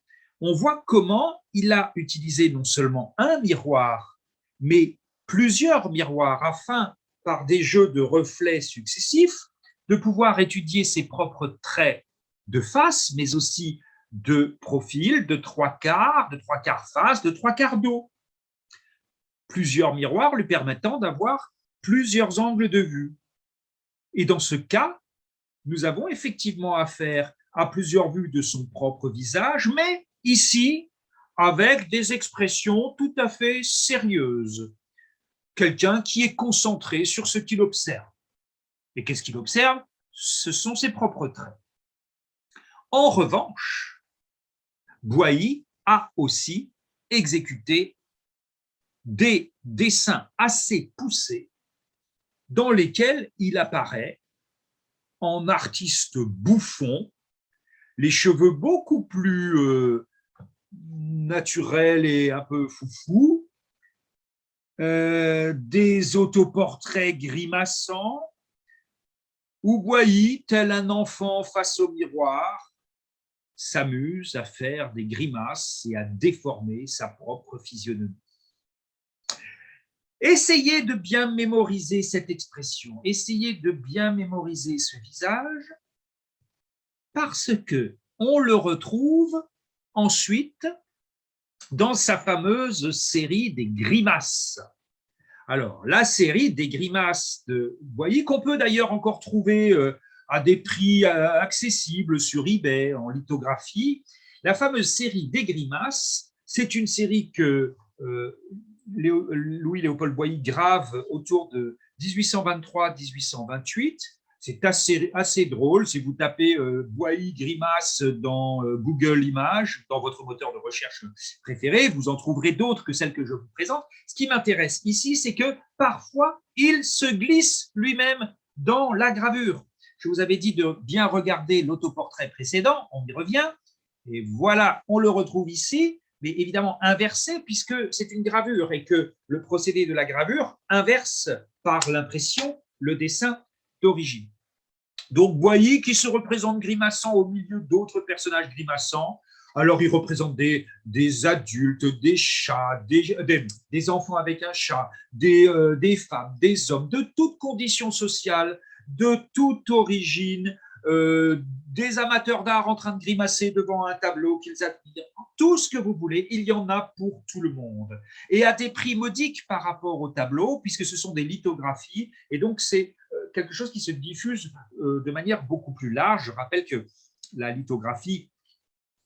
on voit comment il a utilisé non seulement un miroir, mais plusieurs miroirs afin, par des jeux de reflets successifs, de pouvoir étudier ses propres traits de face, mais aussi de profil, de trois quarts face, de trois quarts dos. Plusieurs miroirs lui permettant d'avoir plusieurs angles de vue. Et dans ce cas, nous avons effectivement affaire à plusieurs vues de son propre visage, mais ici, avec des expressions tout à fait sérieuses. Quelqu'un qui est concentré sur ce qu'il observe. Et qu'est-ce qu'il observe? Ce sont ses propres traits. En revanche, Boilly a aussi exécuté des dessins assez poussés dans lesquels il apparaît en artiste bouffon, les cheveux beaucoup plus naturels et un peu foufou, des autoportraits grimaçants, où Boilly, tel un enfant face au miroir, s'amuse à faire des grimaces et à déformer sa propre physionomie. Essayez de bien mémoriser cette expression, essayez de bien mémoriser ce visage, parce que on le retrouve ensuite dans sa fameuse série des grimaces. Alors, la série des grimaces de Boilly, qu'on peut d'ailleurs encore trouver à des prix accessibles sur eBay, en lithographie, la fameuse série des grimaces, c'est une série que Louis-Léopold Boilly grave autour de 1823-1828. C'est assez drôle. Si vous tapez Boilly grimace dans Google Images, dans votre moteur de recherche préféré, vous en trouverez d'autres que celles que je vous présente. Ce qui m'intéresse ici, c'est que parfois, il se glisse lui-même dans la gravure. Je vous avais dit de bien regarder l'autoportrait précédent, on y revient. Et voilà, on le retrouve ici, mais évidemment inversé, puisque c'est une gravure et que le procédé de la gravure inverse par l'impression le dessin d'origine. Donc, Boilly qui se représente grimaçant au milieu d'autres personnages grimaçants. Alors, il représente des adultes, des chats, des enfants avec un chat, des femmes, des hommes, de toutes conditions sociales, de toute origine, des amateurs d'art en train de grimacer devant un tableau qu'ils admirent. Tout ce que vous voulez, il y en a pour tout le monde. Et à des prix modiques par rapport au tableau, puisque ce sont des lithographies, et donc c'est quelque chose qui se diffuse de manière beaucoup plus large. Je rappelle que la lithographie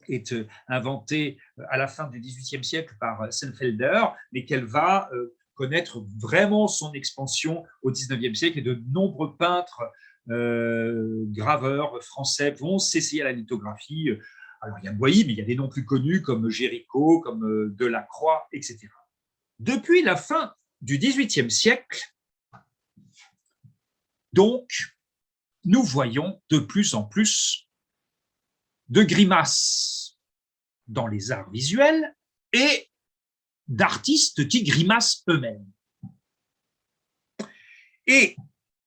est inventée à la fin du XVIIIe siècle par Sennfelder, mais qu'elle va connaître vraiment son expansion au XIXe siècle, et de nombreux peintres, graveurs français vont s'essayer à la lithographie. Alors, il y a Boilly, mais il y a des noms plus connus comme Géricault, comme Delacroix, etc. Depuis la fin du XVIIIe siècle, donc, nous voyons de plus en plus de grimaces dans les arts visuels et d'artistes qui grimacent eux-mêmes. Et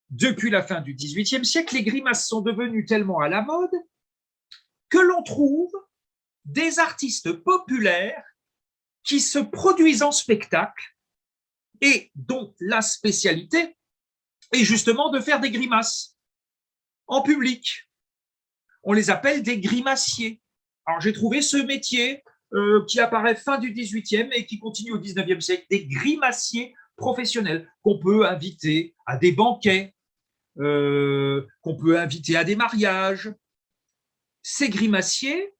depuis la fin du XVIIIe siècle, les grimaces sont devenues tellement à la mode que l'on trouve des artistes populaires qui se produisent en spectacle et dont la spécialité est justement de faire des grimaces en public. On les appelle des grimaciers. Alors, j'ai trouvé ce métier qui apparaît fin du XVIIIe et qui continue au XIXe siècle, des grimaciers professionnels qu'on peut inviter à des banquets, qu'on peut inviter à des mariages. Ces grimaciers,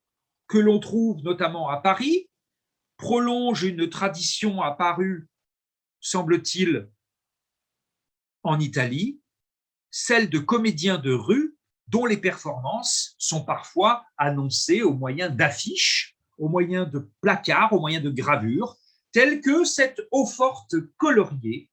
que l'on trouve notamment à Paris, prolongent une tradition apparue, semble-t-il, en Italie, celle de comédiens de rue dont les performances sont parfois annoncées au moyen d'affiches, au moyen de placards, au moyen de gravures, telles que cette eau-forte coloriée,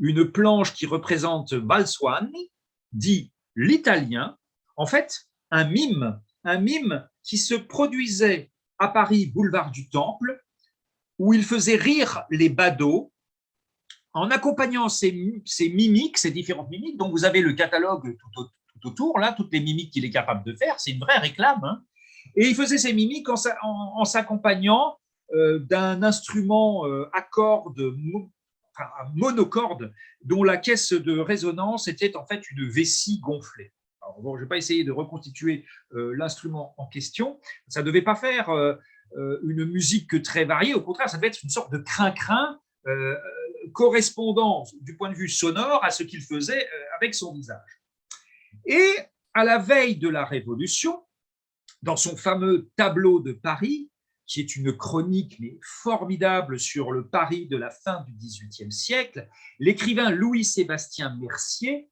une planche qui représente Balsuani, dit l'italien, en fait un mime qui se produisait à Paris, boulevard du Temple, où il faisait rire les badauds en accompagnant ces mimiques, ces différentes mimiques, dont vous avez le catalogue tout autour, là, toutes les mimiques qu'il est capable de faire, c'est une vraie réclame, hein. Et il faisait ces mimiques en s'accompagnant d'un instrument à cordes, à monocorde, dont la caisse de résonance était en fait une vessie gonflée. Alors, bon, je ne vais pas essayer de reconstituer l'instrument en question. Ça ne devait pas faire une musique très variée, au contraire, ça devait être une sorte de crin-crin correspondant du point de vue sonore à ce qu'il faisait avec son visage. Et à la veille de la Révolution, dans son fameux tableau de Paris, qui est une chronique mais formidable sur le Paris de la fin du XVIIIe siècle, l'écrivain Louis-Sébastien Mercier,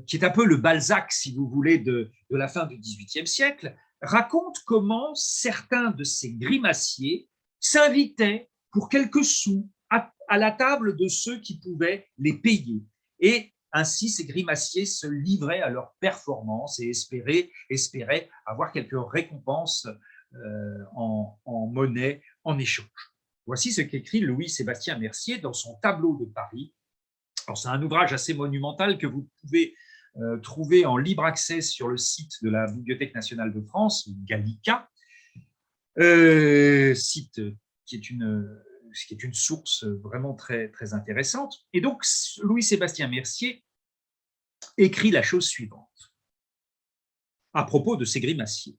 qui est un peu le Balzac, si vous voulez, de la fin du XVIIIe siècle, raconte comment certains de ces grimaciers s'invitaient pour quelques sous à la table de ceux qui pouvaient les payer. Et ainsi, ces grimaciers se livraient à leurs performances et espéraient avoir quelques récompenses en monnaie en échange. Voici ce qu'écrit Louis-Sébastien Mercier dans son tableau de Paris. C'est un ouvrage assez monumental que vous pouvez trouver en libre accès sur le site de la Bibliothèque nationale de France, Gallica, site qui est une source vraiment très, très intéressante. Et donc, Louis-Sébastien Mercier écrit la chose suivante à propos de ces grimaciers.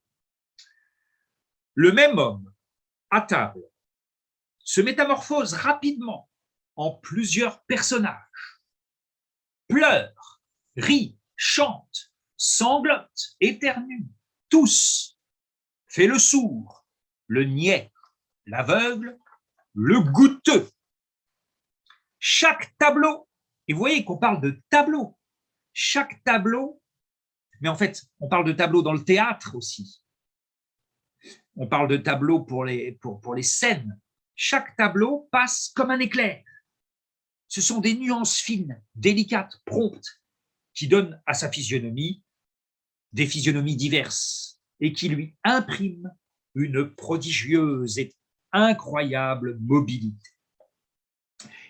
Le même homme, à table, se métamorphose rapidement en plusieurs personnages, pleure, rit, chante, sanglote, éternue, tousse, fait le sourd, le niais, l'aveugle, le goutteux. Chaque tableau, et vous voyez qu'on parle de tableau, chaque tableau Mais en fait, on parle de tableaux dans le théâtre aussi. On parle de tableaux pour les scènes. Chaque tableau passe comme un éclair. Ce sont des nuances fines, délicates, promptes, qui donnent à sa physionomie des physionomies diverses et qui lui impriment une prodigieuse et incroyable mobilité.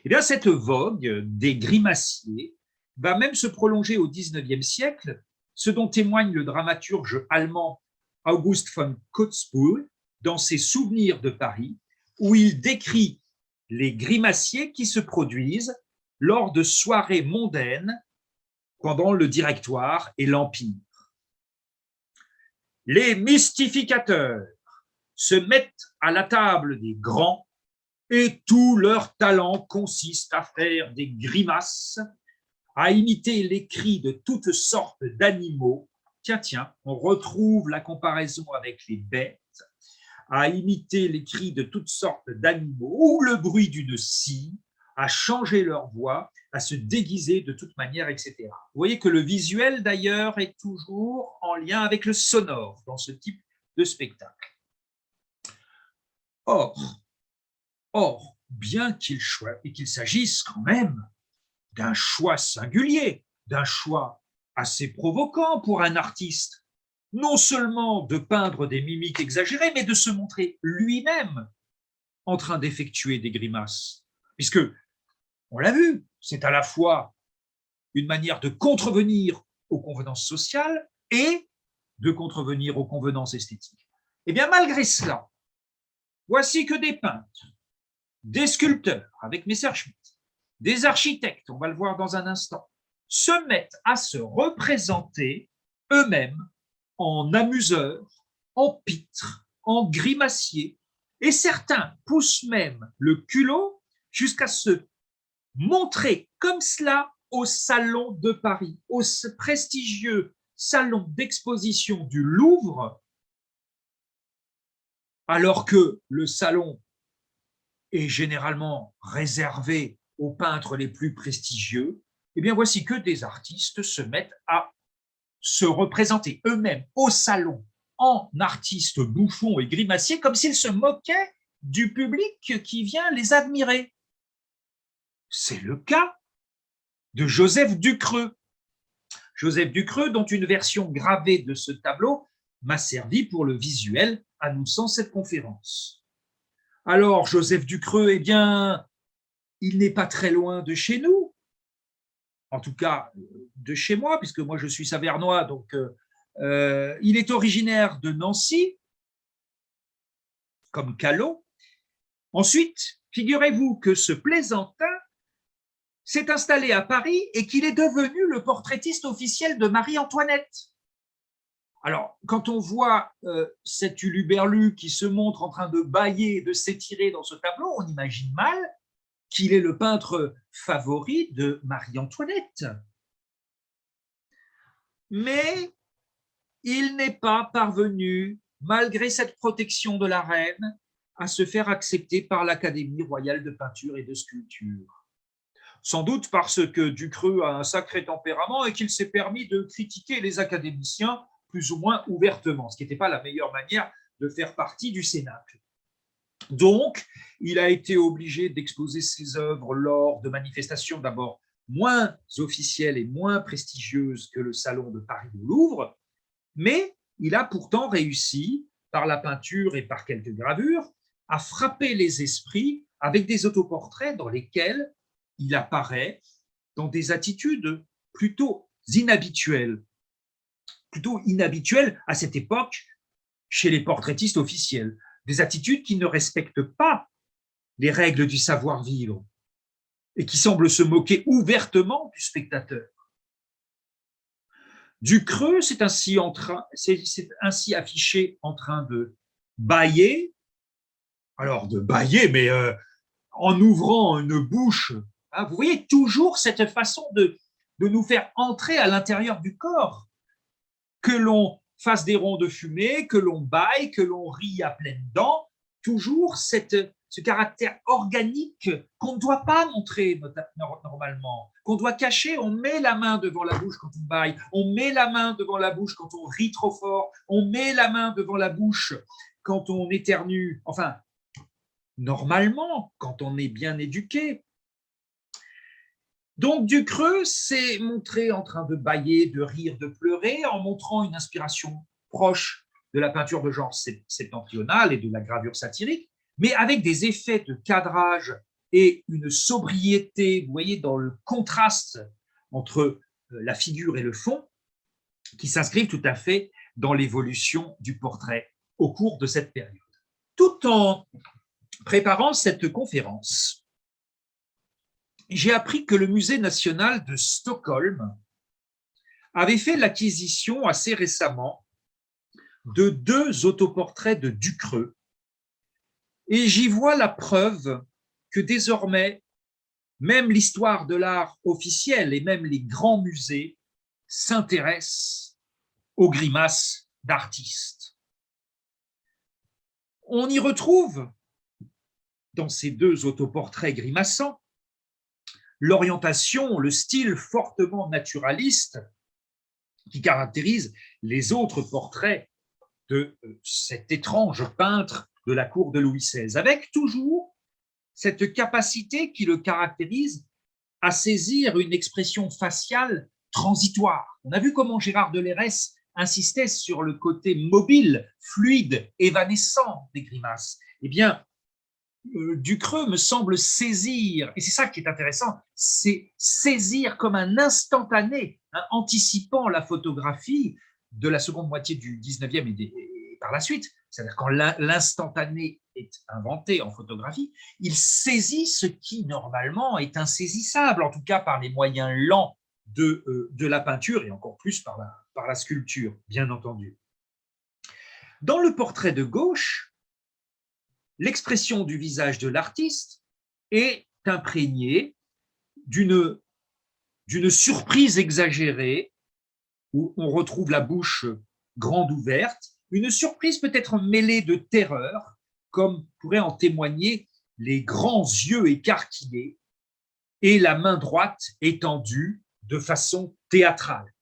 Et bien, cette vogue des grimaciers va même se prolonger au XIXe siècle, ce dont témoigne le dramaturge allemand August von Kotzebue dans ses Souvenirs de Paris, où il décrit les grimaciers qui se produisent lors de soirées mondaines pendant le Directoire et l'Empire. Les mystificateurs se mettent à la table des grands et tout leur talent consiste à faire des grimaces, à imiter les cris de toutes sortes d'animaux. Tiens, on retrouve la comparaison avec les bêtes, à imiter les cris de toutes sortes d'animaux ou le bruit d'une scie, à changer leur voix, à se déguiser de toute manière, etc. Vous voyez que le visuel, d'ailleurs, est toujours en lien avec le sonore dans ce type de spectacle. Or, bien qu'il s'agisse quand même d'un choix singulier, d'un choix assez provoquant pour un artiste, non seulement de peindre des mimiques exagérées, mais de se montrer lui-même en train d'effectuer des grimaces. Puisque, on l'a vu, c'est à la fois une manière de contrevenir aux convenances sociales et de contrevenir aux convenances esthétiques. Eh bien, malgré cela, voici que des peintres, des sculpteurs avec Messerschmitt, des architectes, on va le voir dans un instant, se mettent à se représenter eux-mêmes en amuseurs, en pitres, en grimaciers, et certains poussent même le culot jusqu'à se montrer comme cela au Salon de Paris, au prestigieux salon d'exposition du Louvre, alors que le salon est généralement réservé aux peintres les plus prestigieux. Eh bien, voici que des artistes se mettent à se représenter eux-mêmes au salon en artistes bouffons et grimaciers, comme s'ils se moquaient du public qui vient les admirer. C'est le cas de Joseph Ducreux. Joseph Ducreux, dont une version gravée de ce tableau m'a servi pour le visuel annonçant cette conférence. Alors, Joseph Ducreux, eh bien, il n'est pas très loin de chez nous, en tout cas de chez moi, puisque moi je suis savernois, donc il est originaire de Nancy, comme Callot. Ensuite, figurez-vous que ce plaisantin s'est installé à Paris et qu'il est devenu le portraitiste officiel de Marie-Antoinette. Alors, quand on voit cet huluberlu qui se montre en train de bâiller et de s'étirer dans ce tableau, on imagine mal qu'il est le peintre favori de Marie-Antoinette. Mais il n'est pas parvenu, malgré cette protection de la reine, à se faire accepter par l'Académie royale de peinture et de sculpture. Sans doute parce que Ducreux a un sacré tempérament et qu'il s'est permis de critiquer les académiciens plus ou moins ouvertement, ce qui n'était pas la meilleure manière de faire partie du Cénacle. Donc, il a été obligé d'exposer ses œuvres lors de manifestations d'abord moins officielles et moins prestigieuses que le Salon de Paris au Louvre, mais il a pourtant réussi, par la peinture et par quelques gravures, à frapper les esprits avec des autoportraits dans lesquels il apparaît dans des attitudes plutôt inhabituelles à cette époque chez les portraitistes officiels, des attitudes qui ne respectent pas les règles du savoir-vivre et qui semblent se moquer ouvertement du spectateur. Ducreux s'est ainsi affiché en train de bâiller, mais en ouvrant une bouche. Hein, vous voyez toujours cette façon de nous faire entrer à l'intérieur du corps, que l'on fasse des ronds de fumée, que l'on bâille, que l'on rit à pleines dents, toujours cette ce caractère organique qu'on ne doit pas montrer normalement, qu'on doit cacher. On met la main devant la bouche quand on bâille, on met la main devant la bouche quand on rit trop fort, on met la main devant la bouche quand on éternue. Enfin, normalement, quand on est bien éduqué. Donc, Ducreux s'est montré en train de bâiller, de rire, de pleurer, en montrant une inspiration proche de la peinture de genre septentrionale et de la gravure satirique, mais avec des effets de cadrage et une sobriété, vous voyez, dans le contraste entre la figure et le fond, qui s'inscrivent tout à fait dans l'évolution du portrait au cours de cette période. Tout en préparant cette conférence, j'ai appris que le Musée national de Stockholm avait fait l'acquisition assez récemment de 2 autoportraits de Ducreux, et j'y vois la preuve que désormais, même l'histoire de l'art officiel et même les grands musées s'intéressent aux grimaces d'artistes. On y retrouve, dans ces 2 autoportraits grimaçants, l'orientation, le style fortement naturaliste qui caractérise les autres portraits de cet étrange peintre de la cour de Louis XVI, avec toujours cette capacité qui le caractérise à saisir une expression faciale transitoire. On a vu comment Gérard de Lérès insistait sur le côté mobile, fluide, évanescent des grimaces. Eh bien, Ducreux me semble saisir, et c'est ça qui est intéressant, c'est saisir comme un instantané, anticipant la photographie de la seconde moitié du 19e et par la suite. C'est-à-dire quand l'instantané est inventé en photographie, il saisit ce qui normalement est insaisissable, en tout cas par les moyens lents de la peinture et encore plus par la sculpture, bien entendu. Dans le portrait de gauche, l'expression du visage de l'artiste est imprégnée d'une surprise exagérée, où on retrouve la bouche grande ouverte, une surprise peut-être mêlée de terreur, comme pourraient en témoigner les grands yeux écarquillés et la main droite étendue de façon théâtrale.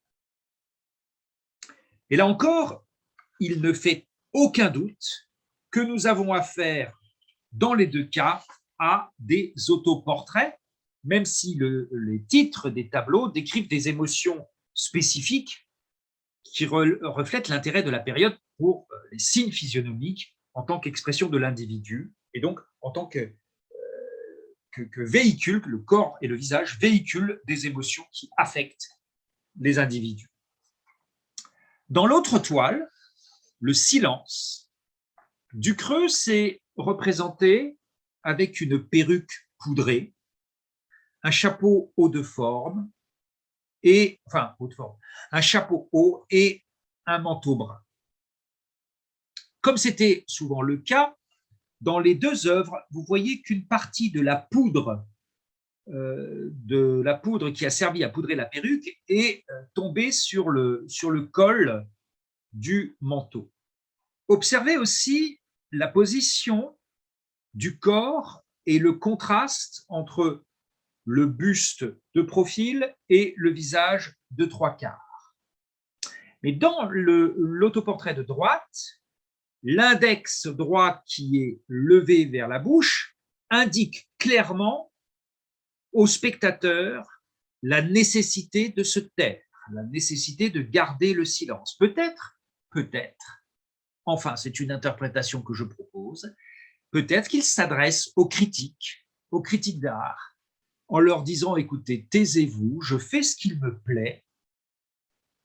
Et là encore, il ne fait aucun doute que nous avons affaire, dans les 2 cas, à des autoportraits, même si les titres des tableaux décrivent des émotions spécifiques qui reflètent l'intérêt de la période pour les signes physionomiques en tant qu'expression de l'individu, et donc en tant que véhicule, le corps et le visage véhiculent des émotions qui affectent les individus. Dans l'autre toile, le silence, Ducreux s'est représenté avec une perruque poudrée, un chapeau haut de forme, un chapeau haut et un manteau brun. Comme c'était souvent le cas, dans les 2 œuvres, vous voyez qu'une partie de la poudre qui a servi à poudrer la perruque est tombée sur le col du manteau. Observez aussi la position du corps et le contraste entre le buste de profil et le visage de 3/4. Mais dans l'autoportrait de droite, l'index droit qui est levé vers la bouche indique clairement au spectateur la nécessité de se taire, la nécessité de garder le silence. Peut-être, enfin c'est une interprétation que je propose, peut-être qu'il s'adresse aux critiques d'art, en leur disant, écoutez, taisez-vous, je fais ce qu'il me plaît,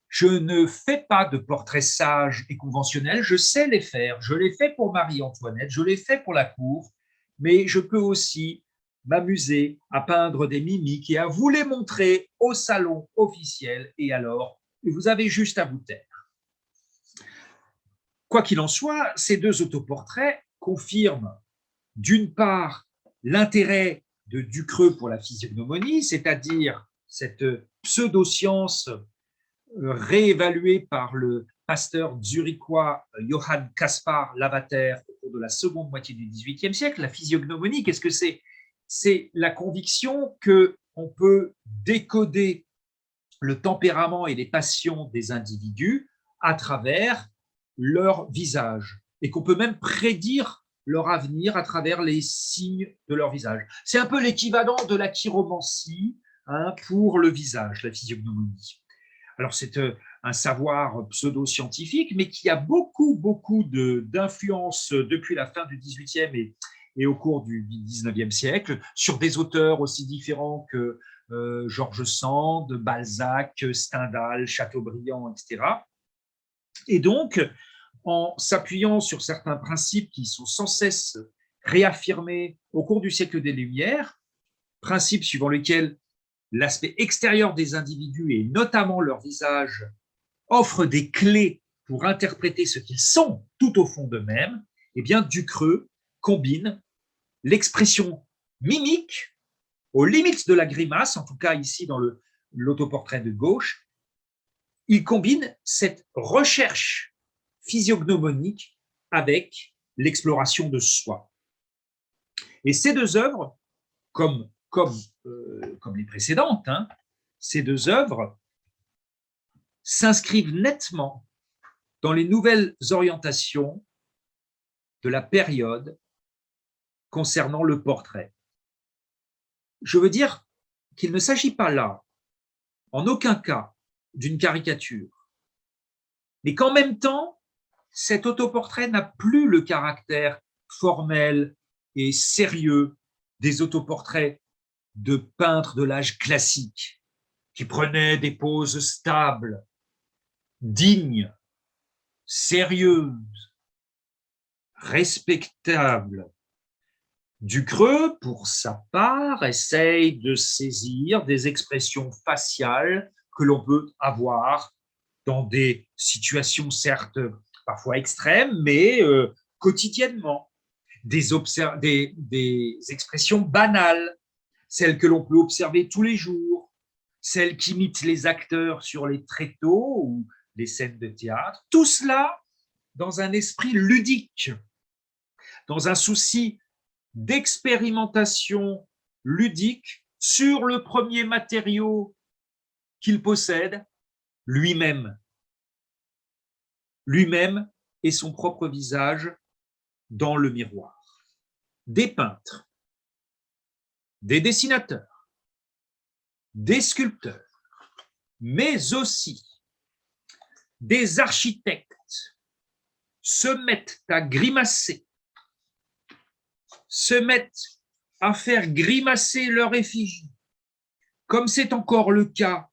je ne fais pas de portraits sages et conventionnels, je sais les faire, je les fais pour Marie-Antoinette, je les fais pour la cour, mais je peux aussi m'amuser à peindre des mimiques et à vous les montrer au salon officiel, et alors, vous avez juste à vous taire. Quoi qu'il en soit, ces 2 autoportraits confirment d'une part l'intérêt de Ducreux pour la physiognomonie, c'est-à-dire cette pseudo-science réévaluée par le pasteur zurichois Johann Caspar Lavater au cours de la seconde moitié du XVIIIe siècle. La physiognomonie, qu'est-ce que c'est? C'est la conviction qu'on peut décoder le tempérament et les passions des individus à travers leur visage et qu'on peut même prédire leur avenir à travers les signes de leur visage. C'est un peu l'équivalent de la chiromancie pour le visage, la physiognomonie. Alors, c'est un savoir pseudo-scientifique, mais qui a beaucoup d'influence depuis la fin du XVIIIe et au cours du XIXe siècle sur des auteurs aussi différents que George Sand, Balzac, Stendhal, Chateaubriand, etc. Et donc, en s'appuyant sur certains principes qui sont sans cesse réaffirmés au cours du siècle des Lumières, principes suivant lesquels l'aspect extérieur des individus et notamment leur visage offre des clés pour interpréter ce qu'ils sont tout au fond d'eux-mêmes, eh bien, Ducreux combine l'expression mimique aux limites de la grimace, en tout cas ici dans l'autoportrait de gauche. Il combine cette recherche physiognomonique avec l'exploration de soi. Et ces deux œuvres, comme les précédentes, ces deux œuvres s'inscrivent nettement dans les nouvelles orientations de la période concernant le portrait. Je veux dire qu'il ne s'agit pas là, en aucun cas, d'une caricature, mais qu'en même temps, cet autoportrait n'a plus le caractère formel et sérieux des autoportraits de peintres de l'âge classique, qui prenaient des poses stables, dignes, sérieuses, respectables. Ducreux, pour sa part, essaye de saisir des expressions faciales que l'on peut avoir dans des situations certes parfois extrêmes, mais quotidiennement. Des expressions banales, celles que l'on peut observer tous les jours, celles qui imitent les acteurs sur les tréteaux ou les scènes de théâtre, tout cela dans un esprit ludique, dans un souci d'expérimentation ludique sur le premier matériau qu'il possède, lui-même. Lui-même et son propre visage dans le miroir. Des peintres, des dessinateurs, des sculpteurs, mais aussi des architectes se mettent à grimacer, se mettent à faire grimacer leur effigie, comme c'est encore le cas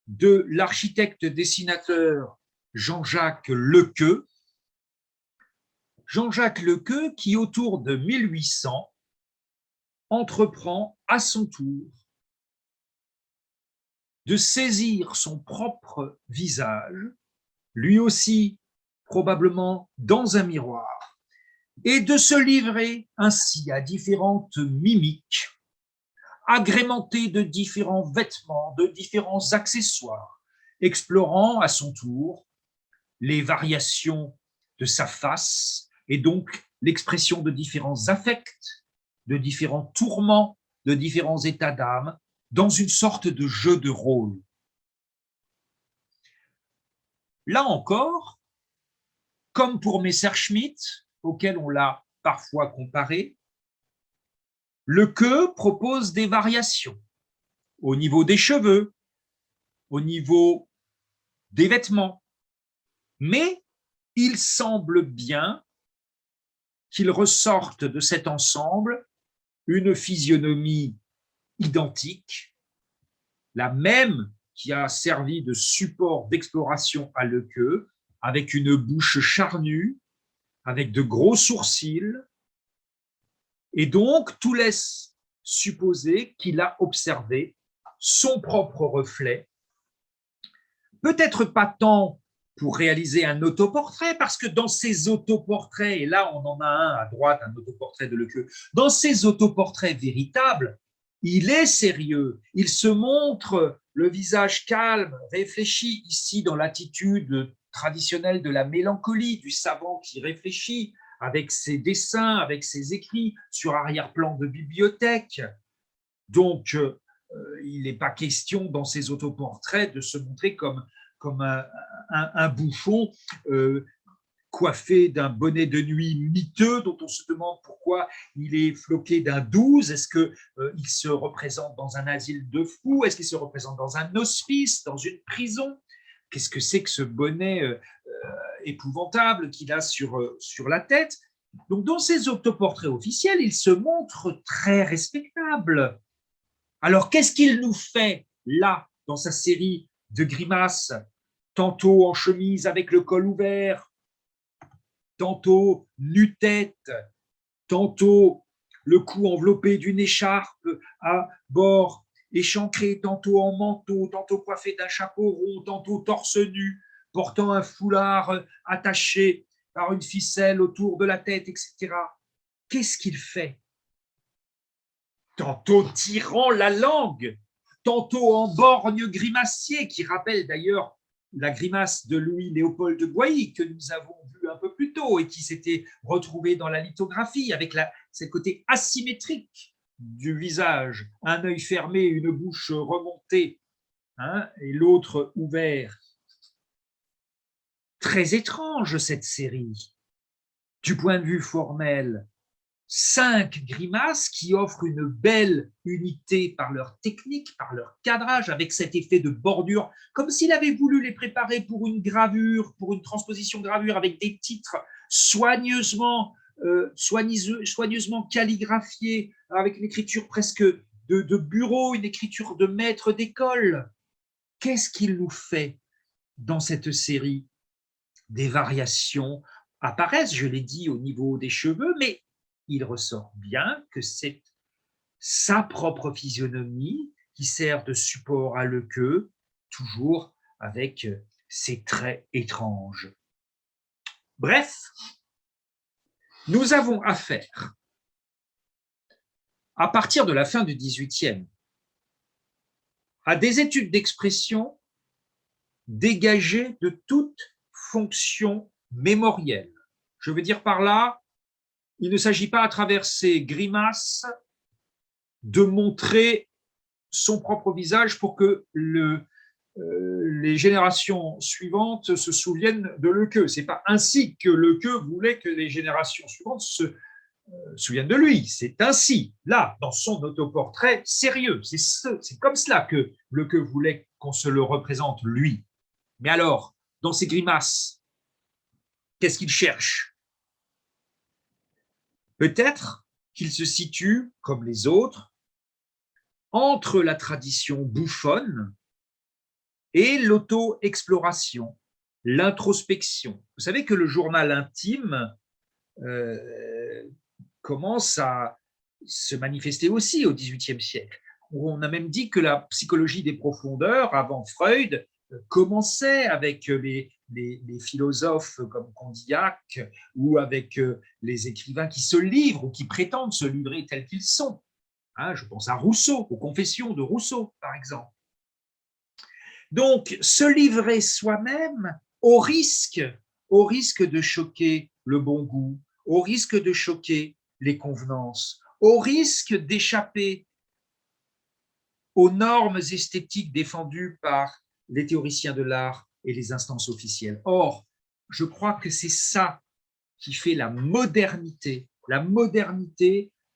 de l'architecte dessinateur Jean-Jacques Lequeux. Jean-Jacques Lequeux qui, autour de 1800, entreprend à son tour de saisir son propre visage, lui aussi probablement dans un miroir, et de se livrer ainsi à différentes mimiques, agrémentées de différents vêtements, de différents accessoires, explorant à son tour les variations de sa face et donc l'expression de différents affects, de différents tourments, de différents états d'âme, dans une sorte de jeu de rôle. Là encore, comme pour Messerschmitt, auquel on l'a parfois comparé, Lequeux propose des variations au niveau des cheveux, au niveau des vêtements, mais il semble bien qu'il ressorte de cet ensemble une physionomie identique, la même qui a servi de support d'exploration à Lequeux, avec une bouche charnue, avec de gros sourcils, et donc tout laisse supposer qu'il a observé son propre reflet, peut-être pas tant pour réaliser un autoportrait, parce que dans ces autoportraits, et là on en a un à droite, un autoportrait de Lequeux, dans ces autoportraits véritables, il est sérieux, il se montre le visage calme, réfléchi, ici dans l'attitude traditionnel de la mélancolie, du savant qui réfléchit avec ses dessins, avec ses écrits sur arrière-plan de bibliothèque. Donc, il n'est pas question dans ses autoportraits de se montrer comme un bouffon coiffé d'un bonnet de nuit miteux dont on se demande pourquoi il est floqué d'un 12. Est-ce qu'il se représente dans un asile de fous? Est-ce qu'il se représente dans un hospice, dans une prison? Qu'est-ce que c'est que ce bonnet épouvantable qu'il a sur la tête? Donc, dans ses autoportraits officiels, il se montre très respectable. Alors, qu'est-ce qu'il nous fait là, dans sa série de grimaces, tantôt en chemise avec le col ouvert, tantôt nu-tête, tantôt le cou enveloppé d'une écharpe à bord échancré, tantôt en manteau, tantôt coiffé d'un chapeau rond, tantôt torse nu, portant un foulard attaché par une ficelle autour de la tête, etc. Qu'est-ce qu'il fait? Tantôt tirant la langue, tantôt en borgne grimacier, qui rappelle d'ailleurs la grimace de Louis-Léopold de Boilly que nous avons vu un peu plus tôt et qui s'était retrouvée dans la lithographie avec ce côté asymétrique du visage, un œil fermé, une bouche remontée et l'autre ouvert. Très étrange cette série, du point de vue formel. 5 grimaces qui offrent une belle unité par leur technique, par leur cadrage, avec cet effet de bordure, comme s'il avait voulu les préparer pour une gravure, pour une transposition gravure, avec des titres soigneusement calligraphiés, avec une écriture presque de bureau, une écriture de maître d'école. Qu'est-ce qu'il nous fait dans cette série? Des variations apparaissent, je l'ai dit, au niveau des cheveux, mais il ressort bien que c'est sa propre physionomie qui sert de support à Lequeux, toujours avec ses traits étranges. Bref, nous avons affaire, à partir de la fin du XVIIIe, à des études d'expression dégagées de toute fonction mémorielle. Je veux dire par là, il ne s'agit pas à travers ces grimaces de montrer son propre visage pour que les générations suivantes se souviennent de Lequeux. Ce n'est pas ainsi que Lequeux voulait que les générations suivantes se souviennent de lui. C'est ainsi, là, dans son autoportrait sérieux. C'est comme cela que Lequeux voulait qu'on se le représente, lui. Mais alors, dans ces grimaces, qu'est-ce qu'il cherche? Peut-être qu'il se situe, comme les autres, entre la tradition bouffonne et l'auto-exploration, l'introspection. Vous savez que le journal intime commence à se manifester aussi au XVIIIe siècle. On a même dit que la psychologie des profondeurs, avant Freud, commençait avec les philosophes comme Condillac ou avec les écrivains qui se livrent ou qui prétendent se livrer tels qu'ils sont. Je pense à Rousseau, aux Confessions de Rousseau, par exemple. Donc, se livrer soi-même au risque de choquer le bon goût, au risque de choquer les convenances, au risque d'échapper aux normes esthétiques défendues par les théoriciens de l'art et les instances officielles. Or, je crois que c'est ça qui fait la modernité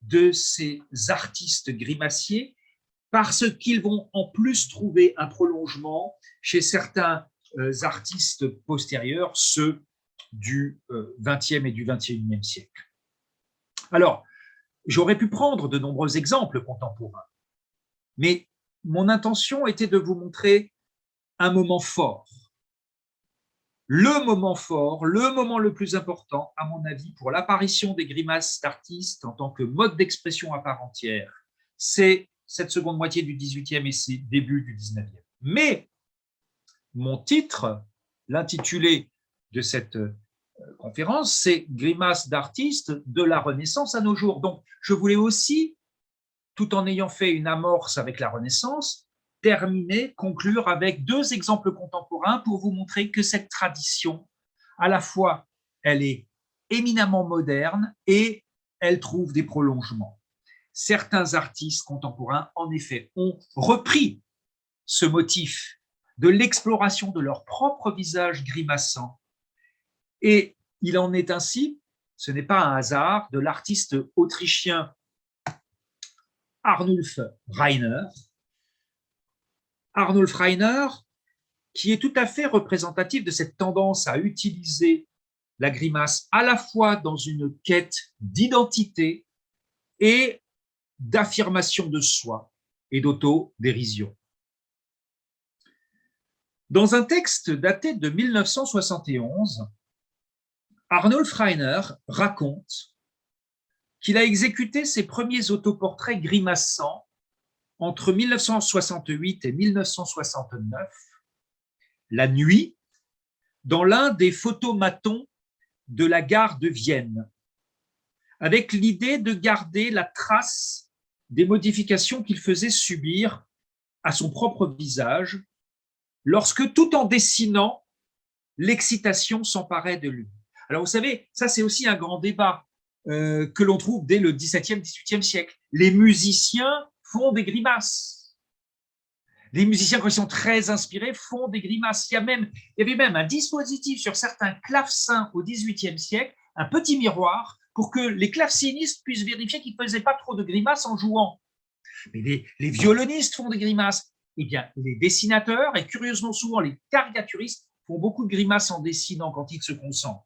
de ces artistes grimaciers, parce qu'ils vont en plus trouver un prolongement chez certains artistes postérieurs, ceux du XXe et du XXIe siècle. Alors, j'aurais pu prendre de nombreux exemples contemporains, mais mon intention était de vous montrer un moment fort. Le moment le plus important, à mon avis, pour l'apparition des grimaces d'artistes en tant que mode d'expression à part entière, c'est cette seconde moitié du XVIIIe et ces débuts du XIXe. Mais mon titre, l'intitulé de cette conférence, c'est « Grimaces d'artistes de la Renaissance à nos jours ». Donc, je voulais aussi, tout en ayant fait une amorce avec la Renaissance, terminer, conclure avec 2 exemples contemporains pour vous montrer que cette tradition, à la fois, elle est éminemment moderne et elle trouve des prolongements. Certains artistes contemporains, en effet, ont repris ce motif de l'exploration de leur propre visage grimaçant. Et il en est ainsi, ce n'est pas un hasard, de l'artiste autrichien Arnulf Rainer. Arnulf Rainer, qui est tout à fait représentatif de cette tendance à utiliser la grimace à la fois dans une quête d'identité et d'affirmation de soi et d'autodérision. Dans un texte daté de 1971, Arnulf Rainer raconte qu'il a exécuté ses premiers autoportraits grimaçants entre 1968 et 1969, la nuit, dans l'un des photomatons de la gare de Vienne, avec l'idée de garder la trace des modifications qu'il faisait subir à son propre visage, lorsque, tout en dessinant, l'excitation s'emparait de lui. Alors, vous savez, ça, c'est aussi un grand débat que l'on trouve dès le XVIIe, XVIIIe siècle. Les musiciens font des grimaces. Les musiciens, quand ils sont très inspirés, font des grimaces. Il y avait même un dispositif sur certains clavecins au XVIIIe siècle, un petit miroir, pour que les clavecinistes puissent vérifier qu'ils ne faisaient pas trop de grimaces en jouant. Mais les violonistes font des grimaces. Eh bien, les dessinateurs, et curieusement souvent les caricaturistes, font beaucoup de grimaces en dessinant quand ils se concentrent.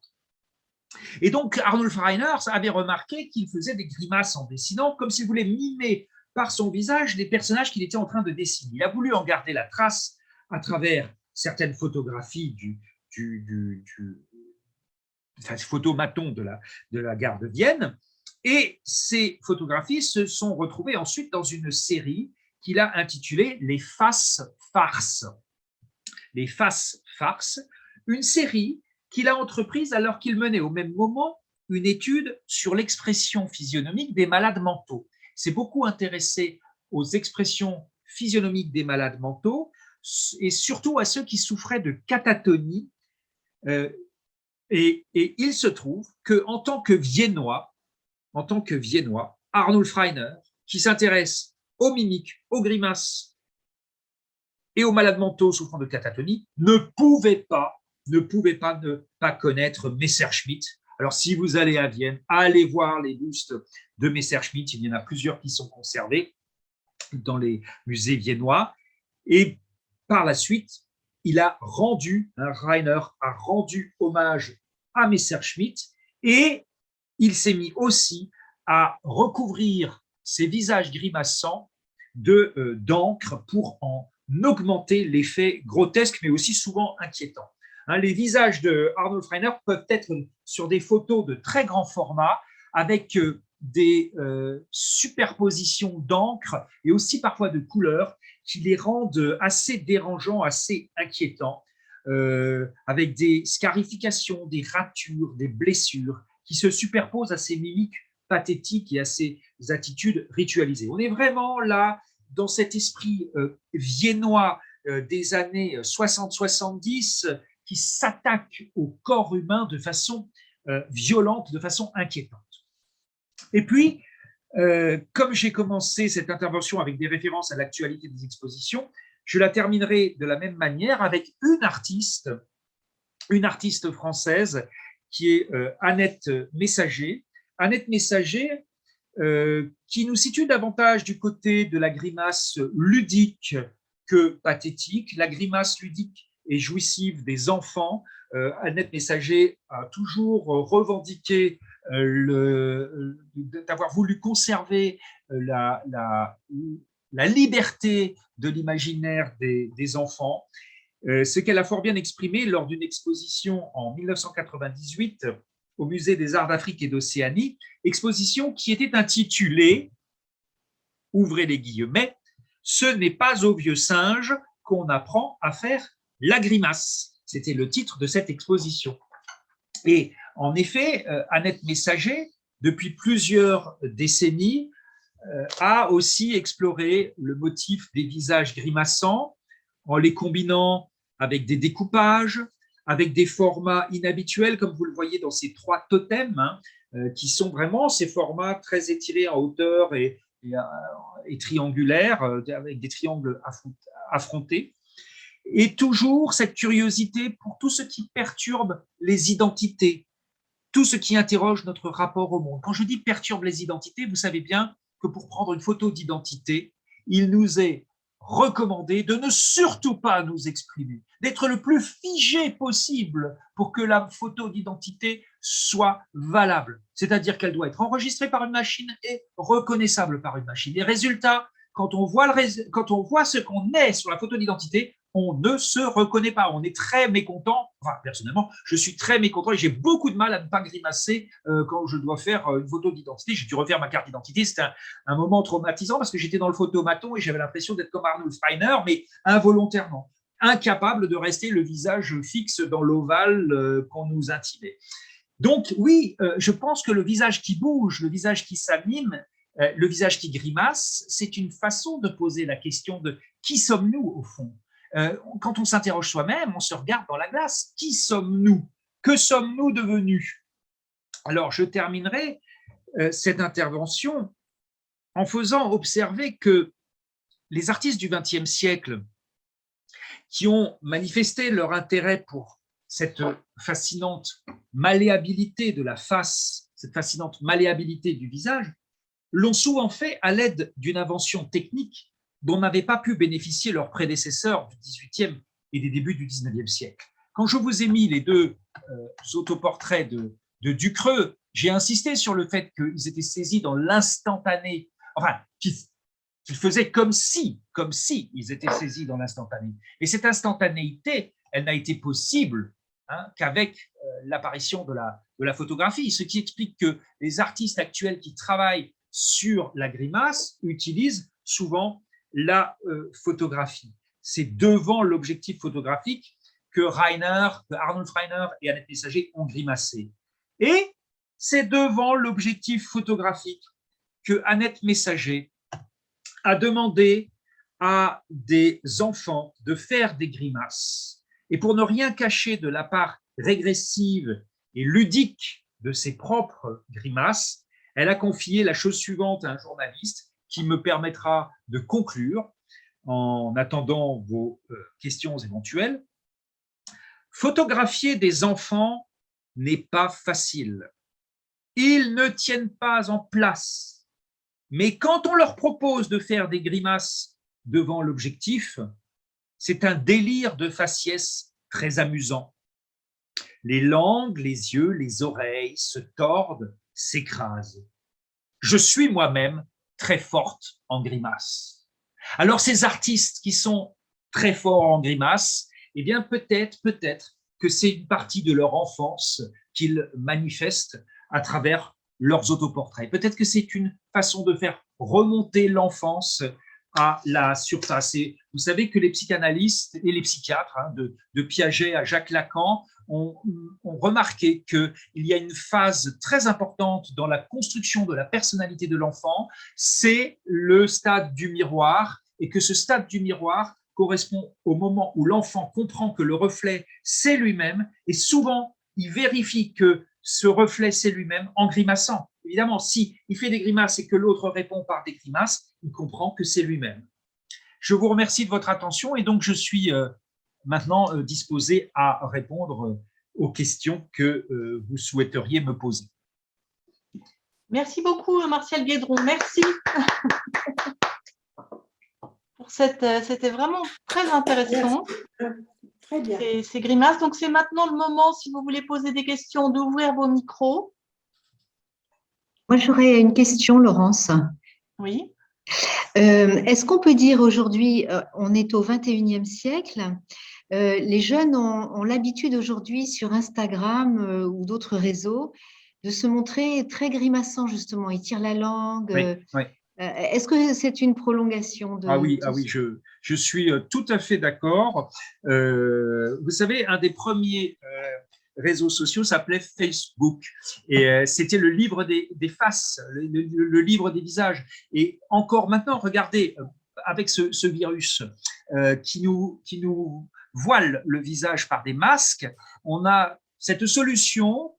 Et donc, Arnulf Rainer avait remarqué qu'il faisait des grimaces en dessinant, comme s'il voulait mimer par son visage les personnages qu'il était en train de dessiner. Il a voulu en garder la trace à travers certaines photographies photomaton de la gare de Vienne. Et ces photographies se sont retrouvées ensuite dans une série qu'il a intitulée Les Faces Farces. Les Faces Farces, une série qu'il a entreprise alors qu'il menait au même moment une étude sur l'expression physionomique des malades mentaux. Il s'est beaucoup intéressé aux expressions physionomiques des malades mentaux et surtout à ceux qui souffraient de catatonie. Et il se trouve qu'en tant que Viennois, Arnulf Rainer, qui s'intéresse aux mimiques, aux grimaces et aux malades mentaux souffrant de catatonie, ne pouvait pas ne pas connaître Messerschmitt. Alors, si vous allez à Vienne, allez voir les bustes de Messerschmitt. Il y en a plusieurs qui sont conservés dans les musées viennois. Et par la suite, Rainer a rendu hommage à Messerschmitt et il s'est mis aussi à recouvrir ses visages grimaçants d'encre pour en augmenter l'effet grotesque, mais aussi souvent inquiétant. Les visages de Arnulf Rainer peuvent être sur des photos de très grand format avec des superpositions d'encre et aussi parfois de couleurs qui les rendent assez dérangeants, assez inquiétants, avec des scarifications, des ratures, des blessures qui se superposent à ces mimiques pathétiques et à ces attitudes ritualisées. On est vraiment là dans cet esprit viennois des années 60-70 qui s'attaque au corps humain de façon violente, de façon inquiétante. Et puis, comme j'ai commencé cette intervention avec des références à l'actualité des expositions, je la terminerai de la même manière avec une artiste française qui est Annette Messager. Annette Messager, qui nous situe davantage du côté de la grimace ludique que pathétique. La grimace ludique et jouissive des enfants. Annette Messager a toujours revendiqué d'avoir voulu conserver la liberté de l'imaginaire des enfants, ce qu'elle a fort bien exprimé lors d'une exposition en 1998 au Musée des Arts d'Afrique et d'Océanie, exposition qui était intitulée, ouvrez les guillemets, « Ce n'est pas aux vieux singes qu'on apprend à faire la grimace ». C'était le titre de cette exposition. Et en effet, Annette Messager, depuis plusieurs décennies, a aussi exploré le motif des visages grimaçants en les combinant avec des découpages, avec des formats inhabituels, comme vous le voyez dans ces 3 totems, hein, qui sont vraiment ces formats très étirés en hauteur et triangulaires, avec des triangles affrontés. Et toujours cette curiosité pour tout ce qui perturbe les identités, tout ce qui interroge notre rapport au monde. Quand je dis perturbe les identités, vous savez bien que pour prendre une photo d'identité, il nous est recommandé de ne surtout pas nous exprimer, d'être le plus figé possible pour que la photo d'identité soit valable. C'est-à-dire qu'elle doit être enregistrée par une machine et reconnaissable par une machine. Et résultat, quand on voit ce qu'on est sur la photo d'identité, on ne se reconnaît pas. On est très mécontent. Enfin, personnellement, je suis très mécontent et j'ai beaucoup de mal à ne pas grimacer quand je dois faire une photo d'identité. J'ai dû refaire ma carte d'identité. C'était un moment traumatisant parce que j'étais dans le photomaton et j'avais l'impression d'être comme Arnulf Rainer, mais involontairement, incapable de rester le visage fixe dans l'ovale qu'on nous intimait. Donc oui, je pense que le visage qui bouge, le visage qui s'anime, le visage qui grimace, c'est une façon de poser la question de qui sommes-nous au fond. Quand on s'interroge soi-même, on se regarde dans la glace. Qui sommes-nous? Que sommes-nous devenus? Alors, je terminerai cette intervention en faisant observer que les artistes du XXe siècle qui ont manifesté leur intérêt pour cette fascinante malléabilité de la face, cette fascinante malléabilité du visage, l'ont souvent fait à l'aide d'une invention technique dont n'avaient pas pu bénéficier leurs prédécesseurs du XVIIIe et des débuts du XIXe siècle. Quand je vous ai mis les 2 autoportraits de Ducreux, j'ai insisté sur le fait qu'ils étaient saisis dans l'instantané, enfin, qu'ils faisaient comme si ils étaient saisis dans l'instantané. Et cette instantanéité, elle n'a été possible qu'avec l'apparition de la photographie, ce qui explique que les artistes actuels qui travaillent sur la grimace utilisent souvent la photographie. C'est devant l'objectif photographique que Arnulf Rainer et Annette Messager ont grimacé. Et c'est devant l'objectif photographique que Annette Messager a demandé à des enfants de faire des grimaces. Et pour ne rien cacher de la part régressive et ludique de ses propres grimaces, elle a confié la chose suivante à un journaliste qui me permettra de conclure en attendant vos questions éventuelles. Photographier des enfants n'est pas facile. Ils ne tiennent pas en place. Mais quand on leur propose de faire des grimaces devant l'objectif, c'est un délire de faciès très amusant. Les langues, les yeux, les oreilles se tordent, s'écrasent. Je suis moi-même très forte en grimace. Alors ces artistes qui sont très forts en grimace, eh bien peut-être que c'est une partie de leur enfance qu'ils manifestent à travers leurs autoportraits. Peut-être que c'est une façon de faire remonter l'enfance à la surface. Et vous savez que les psychanalystes et les psychiatres, de Piaget à Jacques Lacan, ont remarqué qu'il y a une phase très importante dans la construction de la personnalité de l'enfant, c'est le stade du miroir, et que ce stade du miroir correspond au moment où l'enfant comprend que le reflet, c'est lui-même, et souvent, il vérifie que ce reflet, c'est lui-même en grimaçant. Évidemment, si il fait des grimaces et que l'autre répond par des grimaces, il comprend que c'est lui-même. Je vous remercie de votre attention et donc je suis maintenant disposé à répondre aux questions que vous souhaiteriez me poser. Merci beaucoup, Martial Guédron. Merci. C'était vraiment très intéressant. Très bien. Ces grimaces. Donc, c'est maintenant le moment, si vous voulez poser des questions, d'ouvrir vos micros. Moi, j'aurais une question, Laurence. Oui. Est-ce qu'on peut dire aujourd'hui, on est au 21e siècle, les jeunes ont l'habitude aujourd'hui sur Instagram ou d'autres réseaux de se montrer très grimaçants, justement. Ils tirent la langue. Oui. Est-ce que c'est une prolongation de… Ah oui, je suis tout à fait d'accord. Vous savez, un des premiers réseaux sociaux s'appelait Facebook. Et c'était le livre des faces, le livre des visages. Et encore maintenant, regardez, avec ce virus qui nous voile le visage par des masques, on a cette solution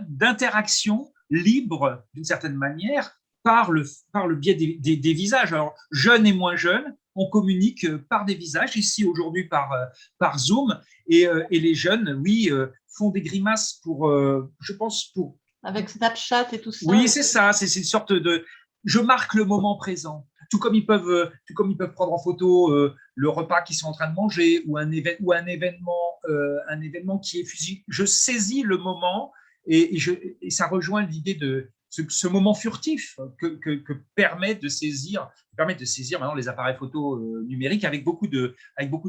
d'interaction libre, d'une certaine manière, par le biais des visages. Alors, jeunes et moins jeunes, on communique par des visages, ici aujourd'hui par Zoom, et les jeunes, oui, font des grimaces je pense, pour… Avec Snapchat et tout ça. Oui, c'est ça, c'est une sorte de… Je marque le moment présent. Tout comme ils peuvent prendre en photo le repas qu'ils sont en train de manger ou un événement qui est fusible. Je saisis le moment et ça rejoint l'idée de ce moment furtif que permettent de saisir maintenant les appareils photo numériques avec beaucoup de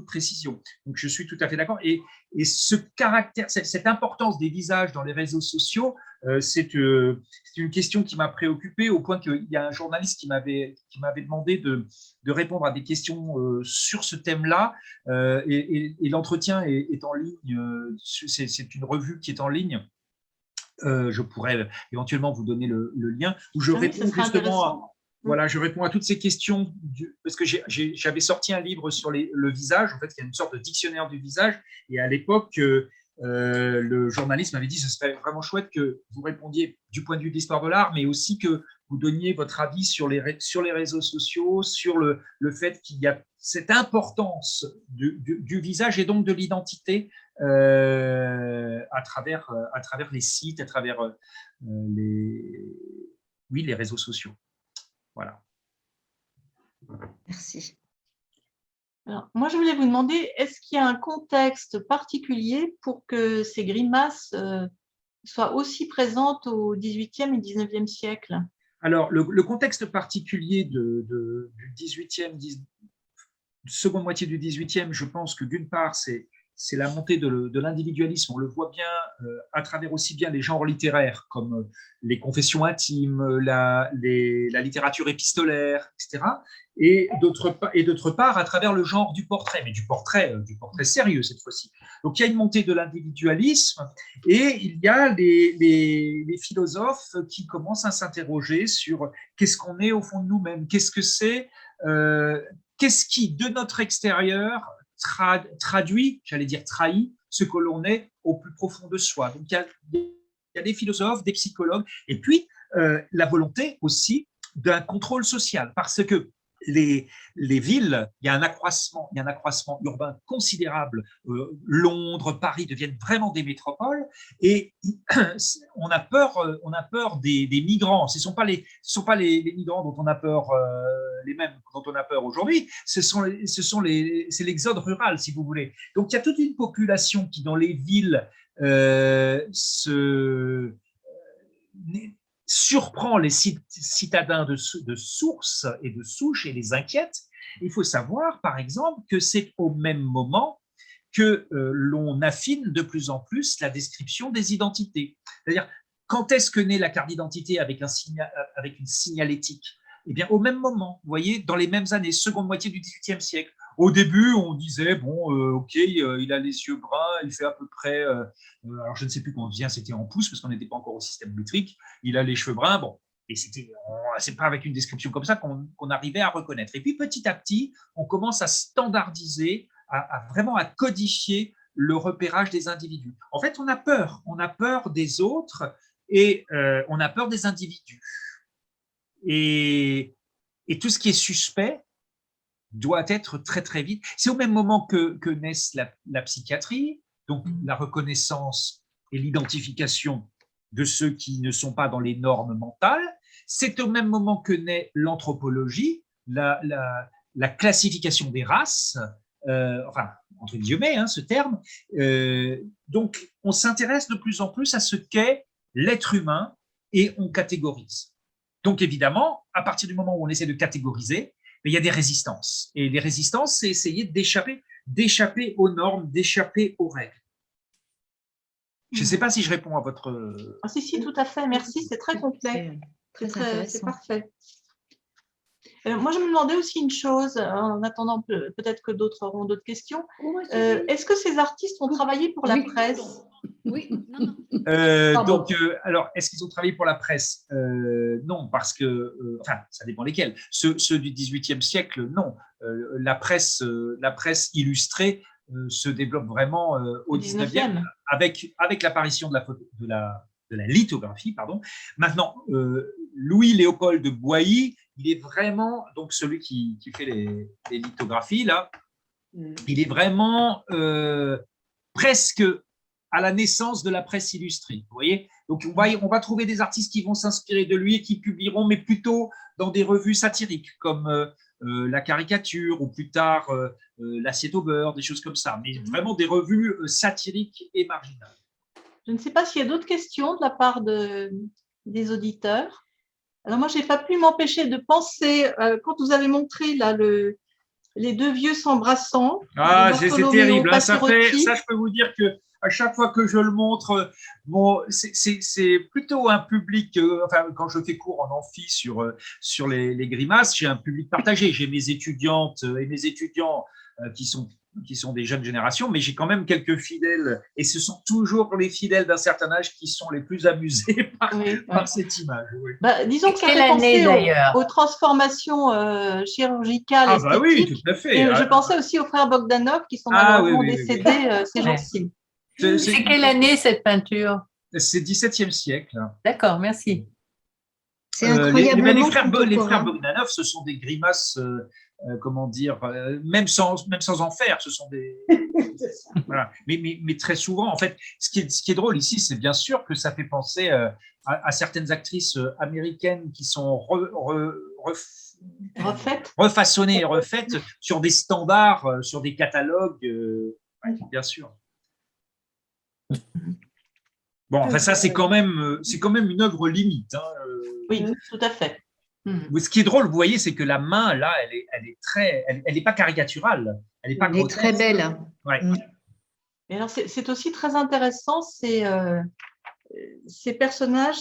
précision. Donc, je suis tout à fait d'accord. Et ce caractère, cette importance des visages dans les réseaux sociaux, c'est une question qui m'a préoccupé au point qu'il y a un journaliste qui m'avait demandé de répondre à des questions sur ce thème-là. Et l'entretien est en ligne. C'est une revue qui est en ligne. Je pourrais éventuellement vous donner le lien où je réponds justement je réponds à toutes ces questions parce que j'avais sorti un livre sur le visage. En fait, il y a une sorte de dictionnaire du visage. Et à l'époque, le journaliste m'avait dit que ce serait vraiment chouette que vous répondiez du point de vue de l'histoire de l'art, mais aussi que vous donniez votre avis sur les réseaux sociaux, sur le fait qu'il y a cette importance du visage et donc de l'identité à travers les sites, à travers les réseaux sociaux. Voilà. Merci. Alors, moi, je voulais vous demander, est-ce qu'il y a un contexte particulier pour que ces grimaces soient aussi présentes au XVIIIe et XIXe siècle? Alors, le contexte particulier du XVIIIe, seconde moitié du XVIIIe, je pense que d'une part, c'est la montée de l'individualisme. On le voit bien à travers aussi bien les genres littéraires comme les confessions intimes, la littérature épistolaire, etc. Et d'autre part, à travers le genre du portrait, mais du portrait sérieux cette fois-ci. Donc, il y a une montée de l'individualisme et il y a les philosophes qui commencent à s'interroger sur qu'est-ce qu'on est au fond de nous-mêmes, qu'est-ce que c'est, qu'est-ce qui, de notre extérieur, traduit, j'allais dire trahit, ce que l'on est au plus profond de soi. Donc, il y a des philosophes, des psychologues, et puis la volonté aussi d'un contrôle social, parce que les villes, il y a un accroissement urbain considérable. Londres, Paris deviennent vraiment des métropoles et on a peur des migrants. Ce ne sont pas les migrants dont on a peur, les mêmes dont on a peur aujourd'hui. C'est l'exode rural, si vous voulez. Donc, il y a toute une population qui, dans les villes, surprend les citadins de source et de souche et les inquiète. Il faut savoir, par exemple, que c'est au même moment que l'on affine de plus en plus la description des identités. C'est-à-dire, quand est-ce que naît la carte d'identité avec une signalétique? Eh bien, au même moment, vous voyez, dans les mêmes années, seconde moitié du XVIIIe siècle. Au début, on disait, ok, il a les yeux bruns, il fait à peu près, alors je ne sais plus combien c'était en pouces, parce qu'on n'était pas encore au système métrique, il a les cheveux bruns, bon, et c'est pas avec une description comme ça qu'on arrivait à reconnaître. Et puis petit à petit, on commence à standardiser, vraiment à codifier le repérage des individus. En fait, on a peur des autres et on a peur des individus. Et tout ce qui est suspect doit être très très vite. C'est au même moment que naissent la psychiatrie, donc la reconnaissance et l'identification de ceux qui ne sont pas dans les normes mentales. C'est au même moment que naît l'anthropologie, la classification des races, enfin, entre guillemets, ce terme. Donc, on s'intéresse de plus en plus à ce qu'est l'être humain et on catégorise. Donc, évidemment, à partir du moment où on essaie de catégoriser, il y a des résistances. Et les résistances, c'est essayer d'échapper aux normes, d'échapper aux règles. Je ne sais pas si je réponds à votre… Si, tout à fait. Merci, c'est très complet. C'est parfait. Moi, je me demandais aussi une chose, en attendant peut-être que d'autres auront d'autres questions. Est-ce que ces artistes ont travaillé pour la presse? Oui, non. Donc, alors, est-ce qu'ils ont travaillé pour la presse? Non, parce que, enfin, ça dépend lesquels. Ceux du XVIIIe siècle, non. La presse illustrée se développe vraiment au XIXe avec l'apparition de la lithographie, pardon. Maintenant, Louis-Léopold de Boilly, il est vraiment, donc celui qui fait les lithographies, là, il est vraiment presque à la naissance de la presse illustrée. Vous voyez, donc on va trouver des artistes qui vont s'inspirer de lui et qui publieront, mais plutôt dans des revues satiriques comme La Caricature ou plus tard L'Assiette au beurre, des choses comme ça, mais vraiment des revues satiriques et marginales. Je ne sais pas s'il y a d'autres questions de la part des auditeurs. Alors moi, je n'ai pas pu m'empêcher de penser, quand vous avez montré là, les deux vieux s'embrassant. Ah, c'est terrible. Hein, ça, je peux vous dire que à chaque fois que je le montre, bon, c'est plutôt un public, enfin, quand je fais cours en amphi sur les grimaces, j'ai un public partagé. J'ai mes étudiantes et mes étudiants qui sont des jeunes générations, mais j'ai quand même quelques fidèles, et ce sont toujours les fidèles d'un certain âge qui sont les plus amusés par cette image. Oui. Bah, disons que ça fait penser aux transformations chirurgicales, esthétiques. Bah oui, tout à fait. Et je pensais aussi aux frères Bogdanov qui sont malheureusement décédés ces jours-ci. C'est quelle année cette peinture? C'est 17e siècle. D'accord, merci. C'est incroyablement les frères Bogdanov, ce sont des grimaces, comment dire, même sans en faire, ce sont des… voilà. Mais très souvent, en fait, ce qui est drôle ici, c'est bien sûr que ça fait penser à certaines actrices américaines qui sont refaçonnées et refaites sur des standards, sur des catalogues, bien sûr. Bon, enfin, ça, c'est quand même une œuvre limite. Hein. Oui, tout à fait. Ce qui est drôle, vous voyez, c'est que la main, là, elle est pas caricaturale. Elle est pas Elle est très belle. Ouais. Et alors, c'est aussi très intéressant, ces personnages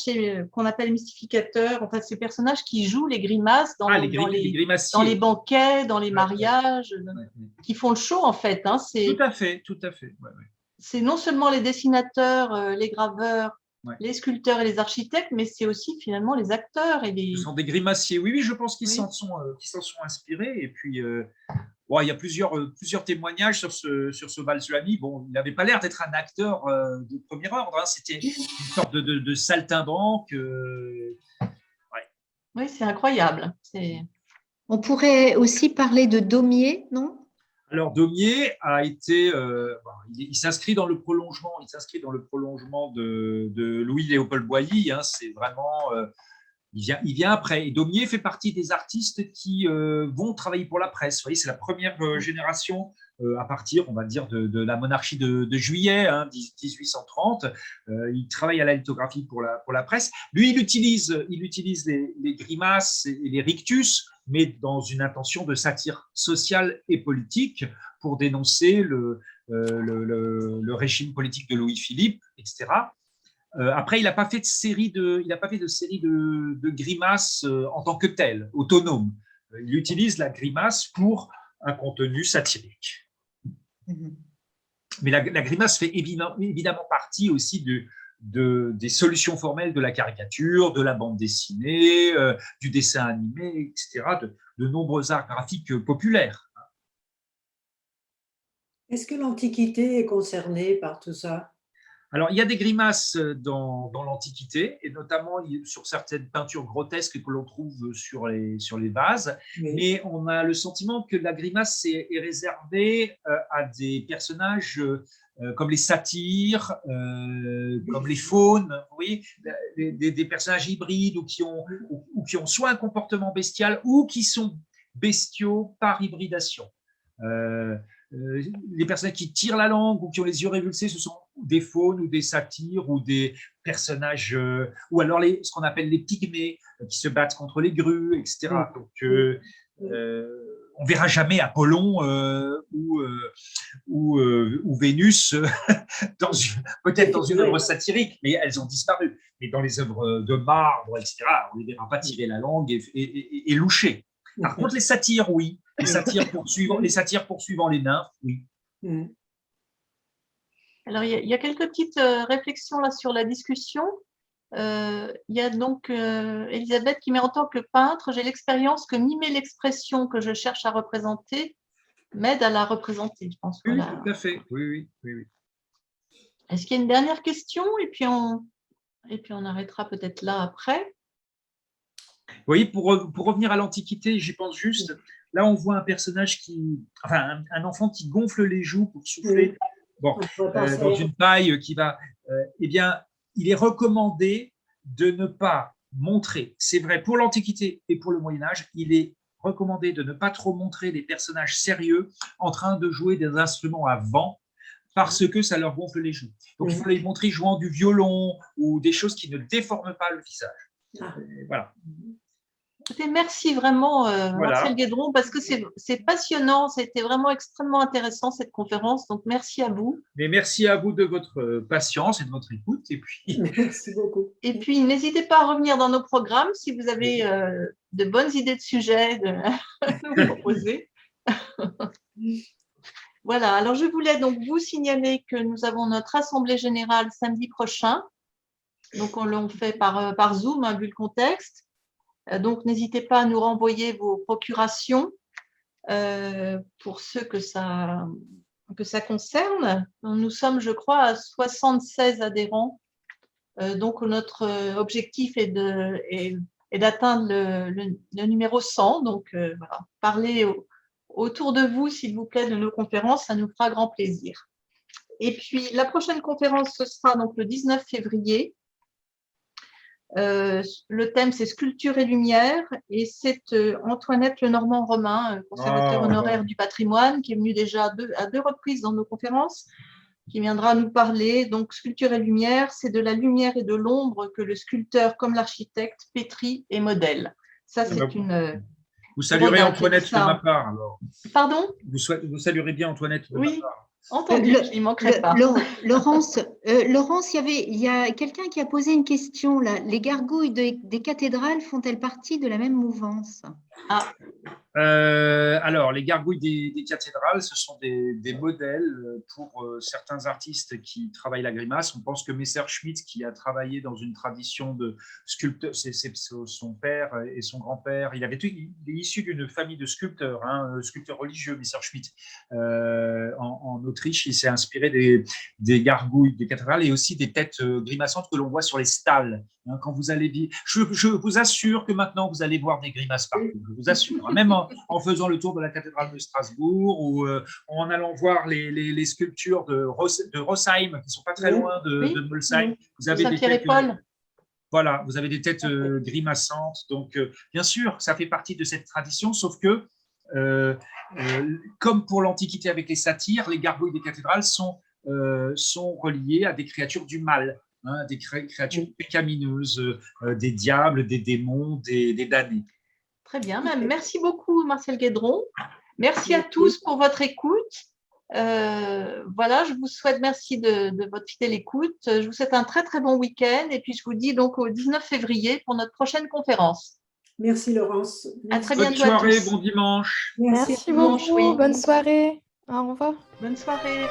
qu'on appelle mystificateurs, enfin, ces personnages qui jouent les grimaces dans les banquets, dans les mariages, qui font le show, en fait. Hein, tout à fait. Ouais. C'est non seulement les dessinateurs, les graveurs, les sculpteurs et les architectes, mais c'est aussi finalement les acteurs. Ce sont des grimaciers. Oui, je pense qu'ils s'en sont inspirés. Et puis, il y a plusieurs témoignages sur ce Valsuami. Bon, il n'avait pas l'air d'être un acteur de premier ordre. Hein. C'était une sorte de saltimbanque. Oui, c'est incroyable. On pourrait aussi parler de Daumier, non ? Alors, Daumier a été, il s'inscrit dans le prolongement, de Louis-Léopold Boilly. Hein, c'est vraiment, il vient après. Et Daumier fait partie des artistes qui vont travailler pour la presse. Vous voyez, c'est la première génération à partir, on va dire, de la monarchie de Juillet, 1830. Il travaille à la lithographie pour la presse. Lui, il utilise les grimaces et les rictus, mais dans une intention de satire sociale et politique pour dénoncer le régime politique de Louis-Philippe, etc. Après, il n'a pas fait de série de grimaces en tant que telle, autonome. Il utilise la grimace pour un contenu satirique. Mais la grimace fait évidemment partie aussi des solutions formelles de la caricature, de la bande dessinée, du dessin animé, etc., de nombreux arts graphiques populaires. Est-ce que l'Antiquité est concernée par tout ça? Alors, il y a des grimaces dans l'Antiquité, et notamment sur certaines peintures grotesques que l'on trouve sur les vases, mais on a le sentiment que la grimace est réservée à des personnages comme les satyres, comme les faunes, vous voyez, des personnages hybrides ou qui ont soit un comportement bestial ou qui sont bestiaux par hybridation. Les personnages qui tirent la langue ou qui ont les yeux révulsés, ce sont des faunes ou des satyres ou des personnages, ou alors ce qu'on appelle les pygmées qui se battent contre les grues, etc. Donc, on ne verra jamais Apollon ou Vénus peut-être dans une œuvre satirique, mais elles ont disparu. Mais dans les œuvres de marbre, etc., on ne les verra pas tirer la langue et loucher. Par contre, les satyres, oui. Les satyres poursuivant les nymphes, oui. Alors, il y a quelques petites réflexions là sur la discussion. Il y a donc Elisabeth qui met en tant que peintre, j'ai l'expérience que mimer l'expression que je cherche à représenter m'aide à la représenter, je pense. Oui, Voilà. tout à fait. Oui. Est-ce qu'il y a une dernière question et puis on arrêtera peut-être là après. Oui, pour revenir à l'Antiquité, j'y pense juste. Là, on voit un personnage un enfant qui gonfle les joues pour souffler dans une paille qui va. Eh bien, il est recommandé de ne pas montrer. C'est vrai pour l'Antiquité et pour le Moyen Âge, il est recommandé de ne pas trop montrer des personnages sérieux en train de jouer des instruments à vent parce que ça leur gonfle les joues. Donc, il faut les montrer jouant du violon ou des choses qui ne déforment pas le visage. Voilà. Écoutez, merci vraiment, Marcel Guédron, parce que c'est passionnant. C'était vraiment extrêmement intéressant cette conférence. Donc, merci à vous. Mais merci à vous de votre patience et de votre écoute. Et puis... Merci beaucoup. Et puis, n'hésitez pas à revenir dans nos programmes si vous avez de bonnes idées de sujets à nous proposer. Voilà. Alors, je voulais donc vous signaler que nous avons notre assemblée générale samedi prochain. Donc, on l'a fait par Zoom, vu le contexte. Donc, n'hésitez pas à nous renvoyer vos procurations pour ceux que ça concerne. Nous sommes, je crois, à 76 adhérents. Donc, notre objectif est d'atteindre le numéro 100. Donc, voilà. Parlez autour de vous, s'il vous plaît, de nos conférences. Ça nous fera grand plaisir. Et puis, la prochaine conférence, ce sera donc le 19 février. Le thème, c'est Sculpture et lumière, et c'est Antoinette Lenormand-Romain, conservateur honoraire du patrimoine, qui est venu déjà à deux reprises dans nos conférences, qui viendra nous parler. Donc, Sculpture et lumière, c'est de la lumière et de l'ombre que le sculpteur, comme l'architecte, pétrit et modèle. Ça, c'est une... Vous saluerez Antoinette de ma part, alors. Pardon ? Vous saluerez bien Antoinette de ma part. Entendu, il ne manquerait pas. Laurence, il y a quelqu'un qui a posé une question là. Les gargouilles des cathédrales font-elles partie de la même mouvance? Alors, les gargouilles des cathédrales, ce sont des modèles pour certains artistes qui travaillent la grimace. On pense que Messerschmitt, qui a travaillé dans une tradition de sculpteur, c'est son père et son grand-père. Il est issu d'une famille de sculpteurs, sculpteurs religieux, Messerschmitt. En Autriche, il s'est inspiré des gargouilles des cathédrales et aussi des têtes grimaçantes que l'on voit sur les stalles. Quand vous allez je vous assure que maintenant, vous allez voir des grimaces partout. Je vous assure. Même en faisant le tour de la cathédrale de Strasbourg ou en allant voir les sculptures de Rosheim, qui ne sont pas très loin de Molsheim. Vous avez des têtes, voilà, vous avez des têtes grimaçantes. Donc, bien sûr, ça fait partie de cette tradition, sauf que, comme pour l'Antiquité avec les satyres, les gargouilles des cathédrales sont reliées à des créatures du mal. Des créatures pécamineuses, des diables, des démons, des damnés. Très bien. Merci beaucoup, Marcel Guédron. Merci à tous pour votre écoute. Voilà, je vous souhaite merci de votre fidèle écoute. Je vous souhaite un très, très bon week-end. Et puis, je vous dis donc au 19 février pour notre prochaine conférence. Merci, Laurence. À très Bonne bientôt soirée, à tous. bon dimanche. Merci beaucoup. Bonne soirée. Au revoir. Bonne soirée.